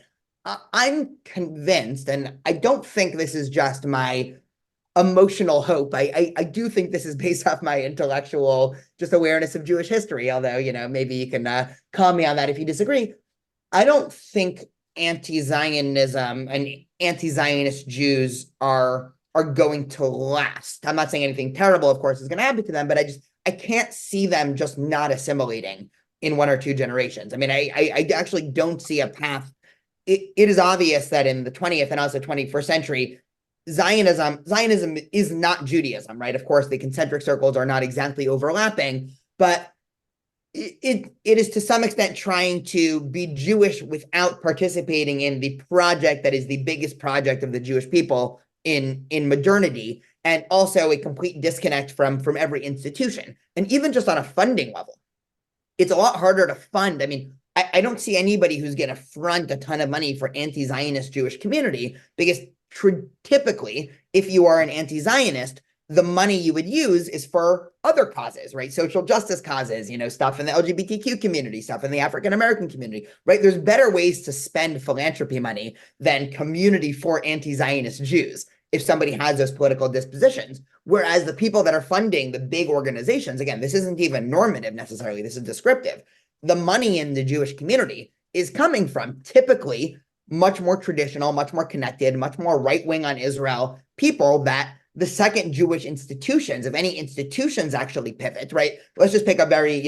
I'm convinced, and I don't think this is just my emotional hope. I do think this is based off my intellectual just awareness of Jewish history, although, maybe you can call me on that if you disagree. I don't think anti-Zionism and anti-Zionist Jews are going to last. I'm not saying anything terrible, of course, is going to happen to them, but I can't see them just not assimilating in 1 or 2 generations. I mean, I actually don't see a path. It is obvious that in the 20th and also 21st century, Zionism is not Judaism, right? Of course, the concentric circles are not exactly overlapping, but it is to some extent trying to be Jewish without participating in the project that is the biggest project of the Jewish people in modernity, and also a complete disconnect from every institution. And even just on a funding level, it's a lot harder to fund. I mean, I don't see anybody who's going to front a ton of money for anti-Zionist Jewish community, because typically, if you are an anti-Zionist, the money you would use is for other causes, right? Social justice causes, stuff in the LGBTQ community, stuff in the African American community, right? There's better ways to spend philanthropy money than community for anti-Zionist Jews if somebody has those political dispositions. Whereas the people that are funding the big organizations, again, this isn't even normative necessarily, this is descriptive. The money in the Jewish community is coming from typically much more traditional, much more connected, much more right wing on Israel people that the second Jewish institutions, if any institutions actually pivot, right? Let's just pick a very,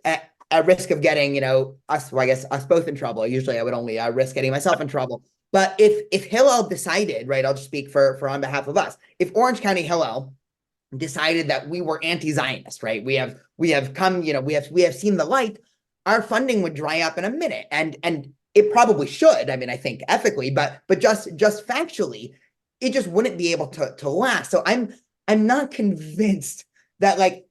at risk of getting, us, well, I guess us both in trouble. Usually I would only risk getting myself in trouble. But if Hillel decided, right, I'll just speak for on behalf of us. If Orange County Hillel decided that we were anti-Zionist, right? We have come, we have seen the light, our funding would dry up in a minute. And it probably should. I mean, I think ethically, but just factually, it just wouldn't be able to last. So I'm not convinced that, like,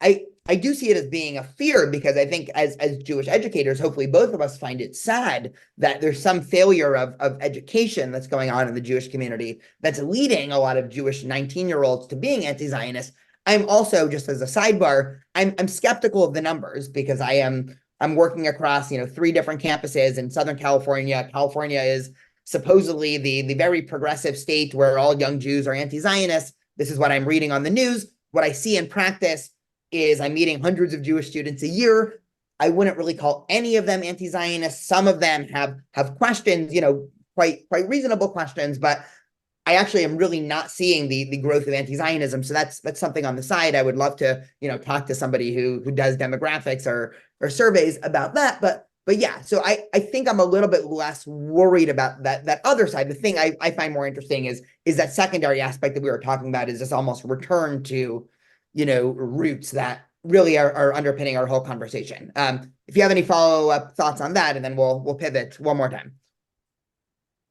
I do see it as being a fear, because I think as Jewish educators, hopefully both of us find it sad that there's some failure of education that's going on in the Jewish community that's leading a lot of Jewish 19-year-olds to being anti-Zionist. I'm also, just as a sidebar, I'm skeptical of the numbers, because I'm working across 3 different campuses in Southern California. California is supposedly the very progressive state where all young Jews are anti-Zionist. This is what I'm reading on the news. What I see in practice is I'm meeting hundreds of Jewish students a year. I wouldn't really call any of them anti-Zionist. Some of them have questions, quite reasonable questions, but I actually am really not seeing the growth of anti-Zionism. So that's something on the side. I would love to, talk to somebody who does demographics or surveys about that. But yeah, so I think I'm a little bit less worried about that other side. The thing I find more interesting is that secondary aspect that we were talking about, is this almost return to, roots that really are underpinning our whole conversation. If you have any follow-up thoughts on that, and then we'll pivot one more time.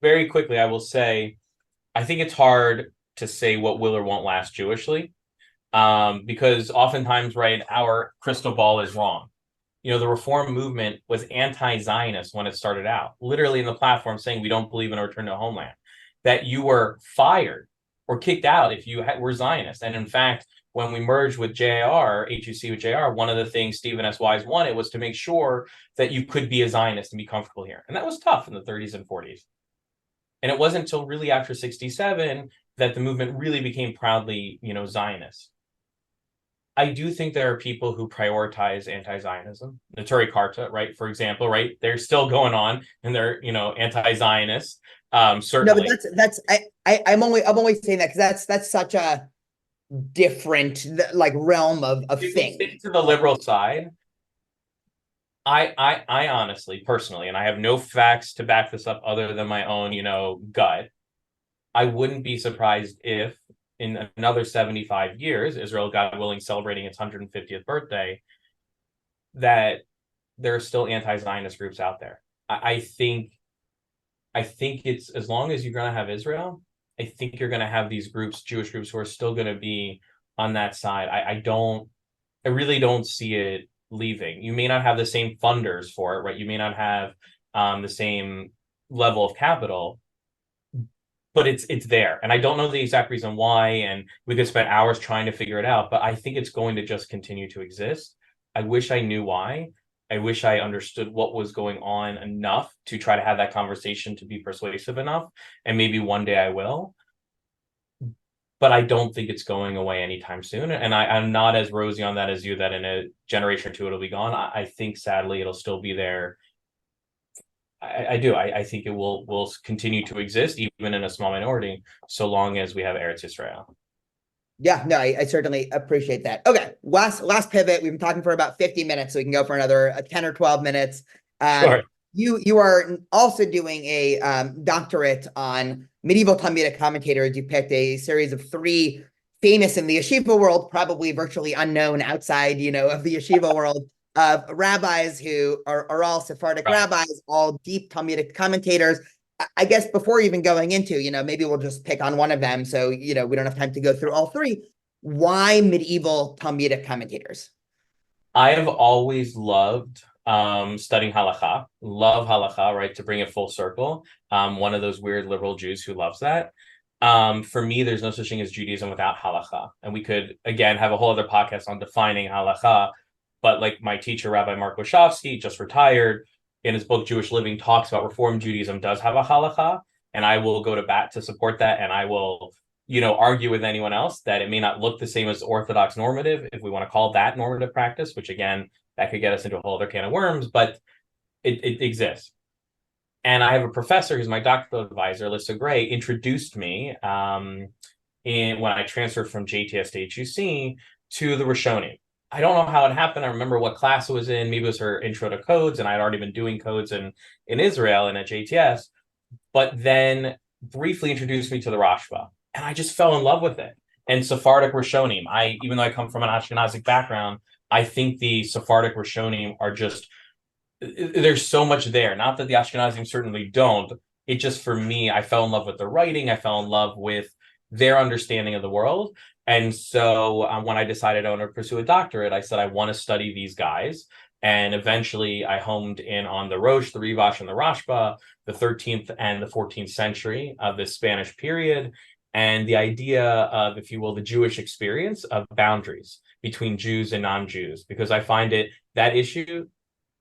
Very quickly, I will say, I think it's hard to say what will or won't last Jewishly, because oftentimes, right, our crystal ball is wrong. The Reform movement was anti-Zionist when it started out, literally in the platform saying we don't believe in a return to homeland, that you were fired or kicked out if you were Zionist. And in fact, when we merged with JR, HUC with JR, one of the things Stephen S. Wise wanted was to make sure that you could be a Zionist and be comfortable here. And that was tough in the 30s and 40s. And it wasn't until really after 67 that the movement really became proudly, Zionist. I do think there are people who prioritize anti-Zionism. Neturei Karta, right, for example, right? They're still going on and they're, anti-Zionist. Certainly. No, but I'm only saying that because that's such a different realm of thing. Stick to the liberal side. I honestly, personally, and I have no facts to back this up other than my own, gut. I wouldn't be surprised if in another 75 years, Israel, God willing, celebrating its 150th birthday, that there are still anti-Zionist groups out there. I think it's, as long as you're going to have Israel, I think you're going to have these groups, Jewish groups, who are still going to be on that side. I really don't see it leaving. You may not have the same funders for it, right? You may not have the same level of capital, but it's there. And I don't know the exact reason why, and we could spend hours trying to figure it out, but I think it's going to just continue to exist. I wish I knew why. I wish I understood what was going on enough to try to have that conversation to be persuasive enough, and maybe one day I will. But I don't think it's going away anytime soon. And I'm not as rosy on that as you, that in a generation or two it'll be gone. I think, sadly, it'll still be there. I do. I think it will continue to exist, even in a small minority, so long as we have Eretz Israel. Yeah, no, I certainly appreciate that. Okay, last pivot. We've been talking for about 50 minutes, so we can go for another 10 or 12 minutes. Sure. You are also doing a doctorate on medieval Talmudic commentators. You picked a series of 3 famous in the yeshiva world, probably virtually unknown outside, of the yeshiva world, of rabbis who are all Sephardic rabbis, all deep Talmudic commentators. I guess before even going into, maybe we'll just pick on one of them, so, we don't have time to go through all 3. Why medieval Talmudic commentators? I have always loved studying halakha, love halakha, right? To bring it full circle. One of those weird liberal Jews who loves that. For me, there's no such thing as Judaism without halacha. And we could, again, have a whole other podcast on defining halacha. But like my teacher, Rabbi Mark Wachowski, just retired, in his book Jewish Living, talks about Reform Judaism does have a halacha. And I will go to bat to support that. And I will, argue with anyone else that it may not look the same as Orthodox normative, if we want to call that normative practice, which again, that could get us into a whole other can of worms, but it exists. And I have a professor who's my doctoral advisor, Alyssa Gray, introduced me when I transferred from JTS to HUC to the Rishonim. I don't know how it happened. I remember what class it was in. Maybe it was her intro to codes, and I'd already been doing codes in Israel and at JTS. But then briefly introduced me to the Rashba, and I just fell in love with it. And Sephardic Rishonim, even though I come from an Ashkenazic background, I think the Sephardic Rishonim are just, there's so much there. Not that the Ashkenazim certainly don't. It just, for me, I fell in love with the writing. I fell in love with their understanding of the world. And so when I decided I wanted to pursue a doctorate, I said, I want to study these guys. And eventually I homed in on the Rosh, the Rivash, and the Rashba, the 13th and the 14th century of this Spanish period. And the idea of, if you will, the Jewish experience of boundaries between Jews and non-Jews, because I find that issue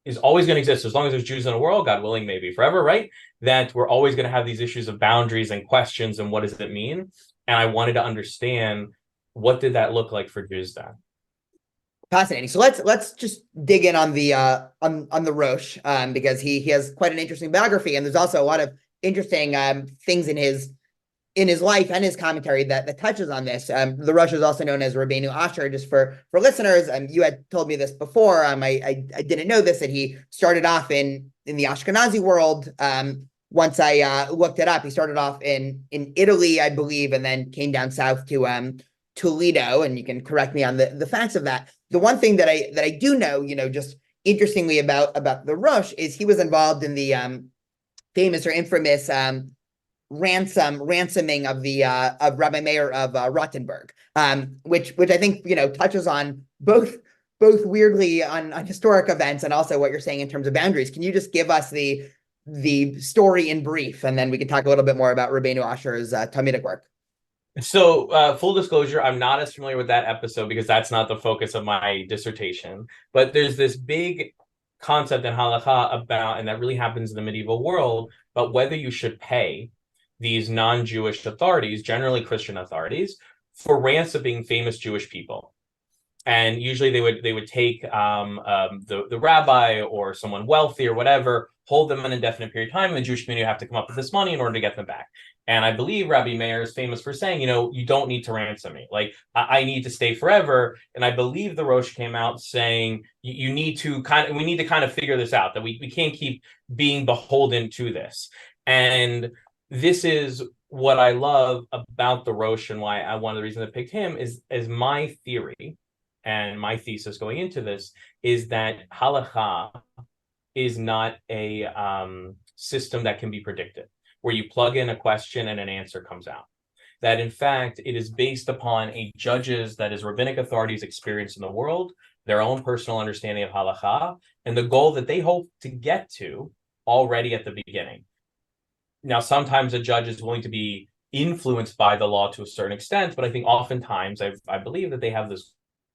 is always going to exist as long as there's Jews in the world, God willing, maybe forever, right? That we're always going to have these issues of boundaries and questions and what does it mean? And I wanted to understand, what did that look like for Jews then? Fascinating. So let's just dig in on the Rosh, because he has quite an interesting biography, and there's also a lot of interesting things in his life and his commentary that touches on this. The Rosh is also known as Rabbeinu Asher, just for listeners. You had told me this before. I didn't know this, that he started off in the Ashkenazi world. Once I looked it up, he started off in Italy, I believe, and then came down south to Toledo. And you can correct me on the facts of that. The one thing that I do know, just interestingly about the Rosh, is he was involved in the famous or infamous ransoming of Rabbi Meir of Rottenburg, which I think touches on both weirdly on historic events and also what you're saying in terms of boundaries. Can you just give us the story in brief, and then we can talk a little bit more about Rabbeinu Asher's Talmudic work? So, full disclosure, I'm not as familiar with that episode because that's not the focus of my dissertation. But there's this big concept in halakha about, and that really happens in the medieval world, about whether you should pay these non-Jewish authorities, generally Christian authorities, for ransoming famous Jewish people. And usually they would take the rabbi or someone wealthy or whatever, hold them an indefinite period of time, and the Jewish community would have to come up with this money in order to get them back. And I believe Rabbi Meir is famous for saying, you don't need to ransom me. Like, I need to stay forever. And I believe the Rosh came out saying, we need to kind of figure this out, that we can't keep being beholden to this. And this is what I love about the Rosh, and why one of the reasons I picked him is my theory and my thesis going into this is that halakha is not a system that can be predicted, where you plug in a question and an answer comes out. That in fact, it is based upon a judge's, that is rabbinic authorities' experience in the world, their own personal understanding of halakha, and the goal that they hope to get to already at the beginning. Now, sometimes a judge is willing to be influenced by the law to a certain extent, but I think oftentimes I believe that they have this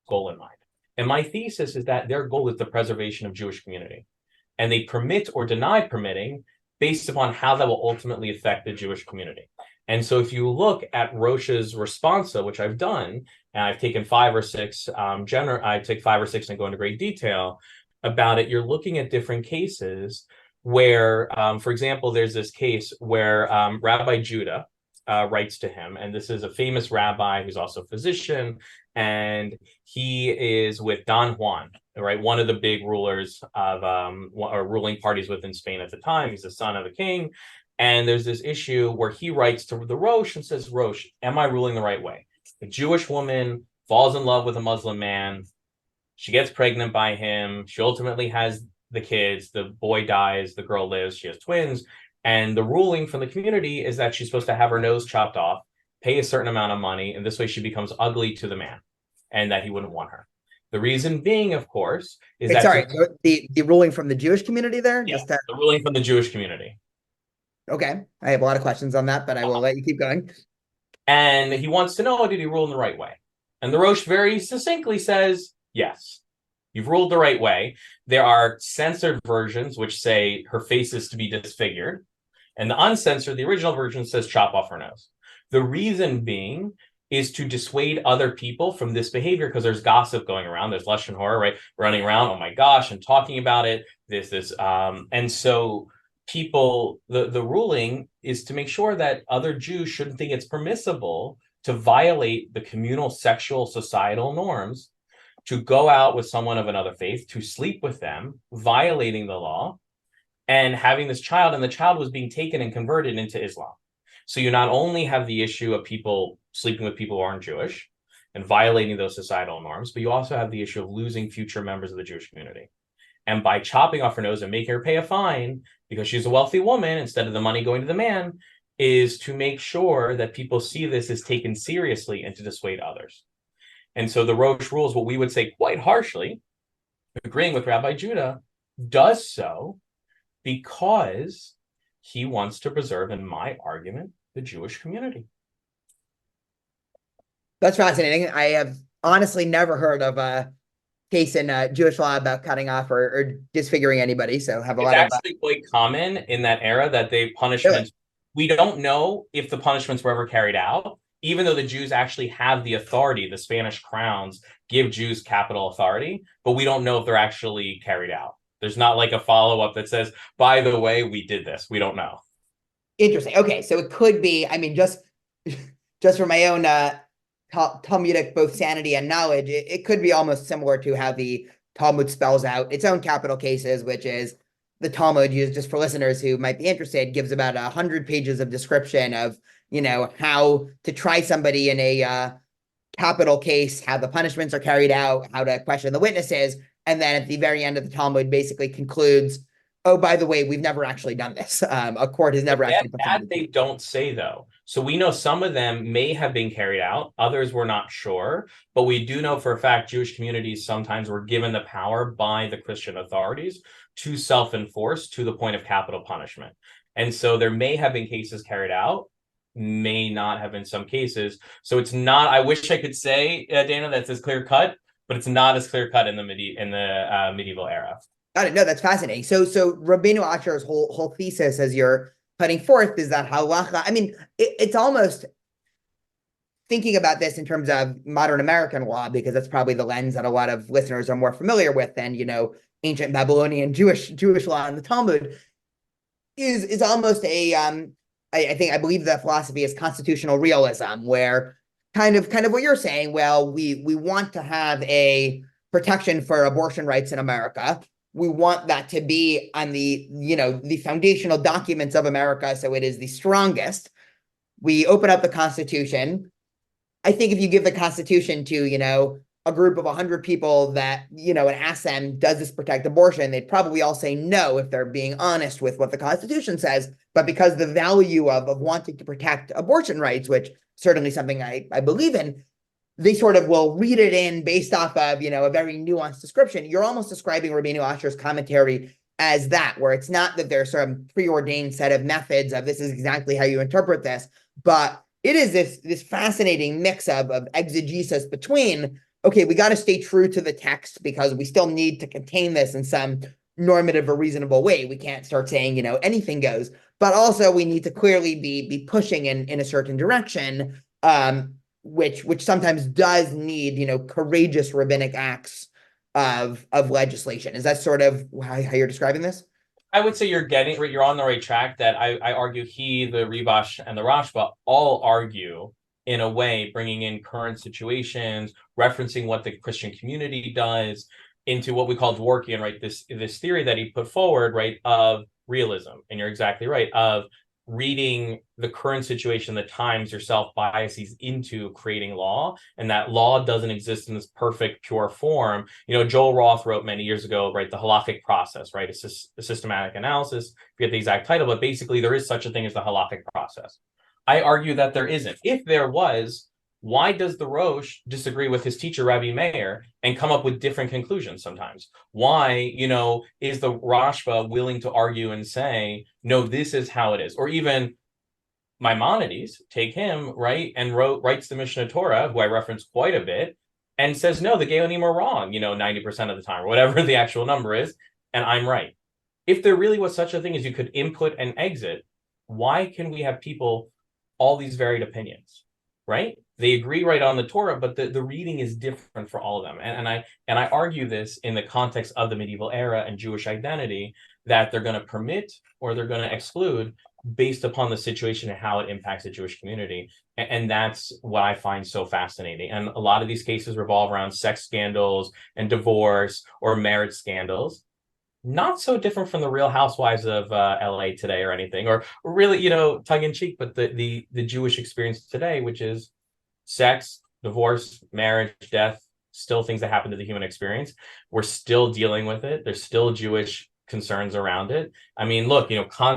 goal in mind. And my thesis is that their goal is the preservation of Jewish community. And they permit or deny permitting based upon how that will ultimately affect the Jewish community. And so if you look at Rosh's responsa, which I've done, and I've taken 5 or 6, I take 5 or 6 and go into great detail about it, you're looking at different cases where, for example, there's this case where Rabbi Judah writes to him, and this is a famous rabbi who's also a physician, and he is with Don Juan, right? One of the big rulers of or ruling parties within Spain at the time. He's the son of a king. And there's this issue where he writes to the Rosh and says, Rosh, am I ruling the right way? A Jewish woman falls in love with a Muslim man. She gets pregnant by him. She ultimately has the kids. The boy dies. The girl lives. She has twins. And the ruling from the community is that she's supposed to have her nose chopped off, pay a certain amount of money, and this way she becomes ugly to the man, and that he wouldn't want her. The reason being, of course, is that... Sorry, the ruling from the Jewish community there? Yeah, the ruling from the Jewish community. Okay. I have a lot of questions on that, but I will let you keep going. And he wants to know, did he rule in the right way? And the Rosh very succinctly says, yes, you've ruled the right way. There are censored versions which say her face is to be disfigured. And the uncensored, the original version says chop off her nose. The reason being is to dissuade other people from this behavior because there's gossip going around. There's lashon hara, right? Running around, oh my gosh, and talking about it. And so people, the ruling is to make sure that other Jews shouldn't think it's permissible to violate the communal sexual societal norms, to go out with someone of another faith, to sleep with them, violating the law, and having this child, and the child was being taken and converted into Islam. So you not only have the issue of people sleeping with people who aren't Jewish and violating those societal norms, but you also have the issue of losing future members of the Jewish community. And by chopping off her nose and making her pay a fine because she's a wealthy woman instead of the money going to the man, is to make sure that people see this as taken seriously and to dissuade others. And so the Rosh rules, what we would say quite harshly, agreeing with Rabbi Judah, does so because he wants to preserve, in my argument, the Jewish community. That's fascinating. I have honestly never heard of a case in Jewish law about cutting off or disfiguring anybody. So have a lot of. It's actually quite common in that era that they Really? punishments. We don't know if the punishments were ever carried out, even though the Jews actually have the authority. The Spanish crowns give Jews capital authority, but we don't know if they're actually carried out. There's not like a follow-up that says, by the way, we did this. We don't know. Interesting. Okay, so it could be, I mean, just for my own Talmudic both sanity and knowledge, it could be almost similar to how the Talmud spells out its own capital cases, which is the Talmud, used just for listeners who might be interested, gives about 100 pages of description of, how to try somebody in a capital case, how the punishments are carried out, how to question the witnesses. And then at the very end of the Talmud basically concludes, oh, by the way, we've never actually done this. A court has never actually. That they don't say, though. So we know some of them may have been carried out. Others we're not sure. But we do know for a fact Jewish communities sometimes were given the power by the Christian authorities to self-enforce to the point of capital punishment. And so there may have been cases carried out, may not have been some cases. So it's not, I wish I could say, Dana, that's as clear cut, but it's not as clear cut in the medieval era. Got it. No, that's fascinating. So Rabbeinu Asher's whole thesis, as you're putting forth, is that halacha. I mean, it's almost thinking about this in terms of modern American law, because that's probably the lens that a lot of listeners are more familiar with than ancient Babylonian Jewish law in the Talmud. Is almost a I believe the philosophy is constitutional realism, where kind of what you're saying. Well, we want to have a protection for abortion rights in America. We want that to be on the foundational documents of America, so it is the strongest. We open up the Constitution. I think if you give the Constitution to, a group of 100 people that, and ask them, does this protect abortion? They'd probably all say no if they're being honest with what the Constitution says. But because the value of wanting to protect abortion rights, which certainly something I believe in, they sort of will read it in based off of, a very nuanced description. You're almost describing Rabbeinu Asher's commentary as that, where it's not that there's some preordained set of methods of this is exactly how you interpret this, but it is this fascinating mix of exegesis between, okay, we got to stay true to the text because we still need to contain this in some normative or reasonable way. We can't start saying, anything goes, but also we need to clearly be pushing in a certain direction, which sometimes does need, courageous rabbinic acts of legislation. Is that sort of how you're describing this? I would say you're on the right track. That I argue the Rivash, and the Rashba all argue in a way, bringing in current situations, referencing what the Christian community does into what we call Dworkian, right? This theory that he put forward, right, of realism. And you're exactly right, of reading the current situation, the times, yourself biases into creating law, and that law doesn't exist in this perfect pure form. Joel Roth wrote many years ago, right, the halakhic process, right, a systematic analysis, forget the exact title, but basically there is such a thing as the halakhic process. I argue that there isn't. If there was, why does the Rosh disagree with his teacher, Rabbi Meir, and come up with different conclusions sometimes? Why, is the Rashba willing to argue and say, no, this is how it is? Or even Maimonides, take him, right, and writes the Mishnah Torah, who I reference quite a bit, and says, no, the Geonim are wrong, 90% of the time, or whatever the actual number is, and I'm right. If there really was such a thing as you could input and exit, why can we have people, all these varied opinions, right? They agree right on the Torah, but the reading is different for all of them. And I argue this in the context of the medieval era and Jewish identity, that they're going to permit or they're going to exclude based upon the situation and how it impacts the Jewish community. And that's what I find so fascinating. And a lot of these cases revolve around sex scandals and divorce or marriage scandals. Not so different from the Real Housewives of LA today or anything, or really, tongue in cheek, but the Jewish experience today, which is sex, divorce, marriage, death, still things that happen to the human experience. We're still dealing with it. There's still Jewish concerns around it. I mean, look,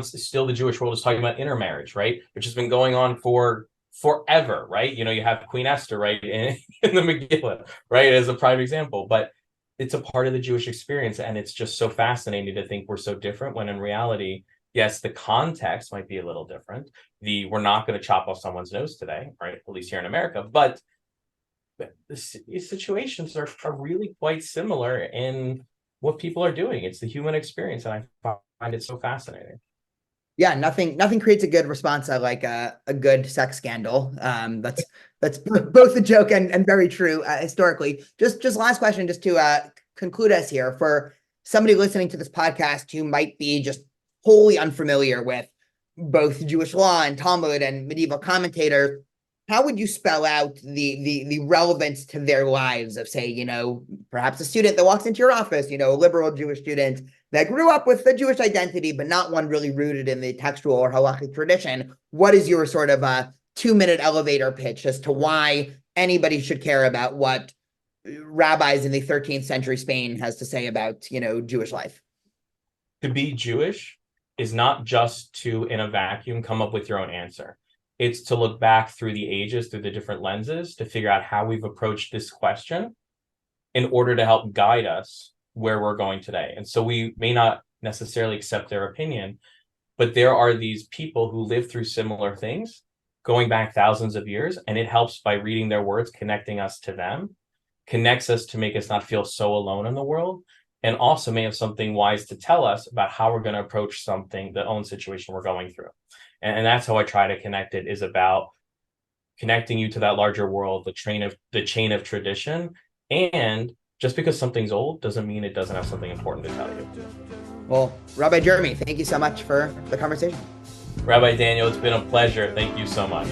still the Jewish world is talking about intermarriage, right? Which has been going on for forever, right? You have Queen Esther, right, in the Megillah, right, as a prime example. But it's a part of the Jewish experience, and it's just so fascinating to think we're so different when in reality, yes, the context might be a little different. We're not going to chop off someone's nose today, right? At least here in America, but these situations are really quite similar in what people are doing. It's the human experience, and I find it so fascinating. Yeah, nothing creates a good response like a good sex scandal. That's both a joke and very true historically. Just last question, just to conclude us here, for somebody listening to this podcast who might be just wholly unfamiliar with both Jewish law and Talmud and medieval commentators, how would you spell out the relevance to their lives of, say, perhaps a student that walks into your office, a liberal Jewish student that grew up with the Jewish identity, but not one really rooted in the textual or halachic tradition? What is your sort of a 2-minute elevator pitch as to why anybody should care about what rabbis in the 13th century Spain has to say about, Jewish life? To be Jewish is not just to, in a vacuum, come up with your own answer. It's to look back through the ages, through the different lenses, to figure out how we've approached this question in order to help guide us where we're going today. And so we may not necessarily accept their opinion, but there are these people who live through similar things going back thousands of years, and it helps by reading their words, connecting us to them, connects us to make us not feel so alone in the world, and also may have something wise to tell us about how we're going to approach the own situation we're going through. And that's how I try to connect it, is about connecting you to that larger world, the chain of tradition. And just because something's old doesn't mean it doesn't have something important to tell you. Well, Rabbi Jeremy, thank you so much for the conversation. Rabbi Daniel, it's been a pleasure. Thank you so much.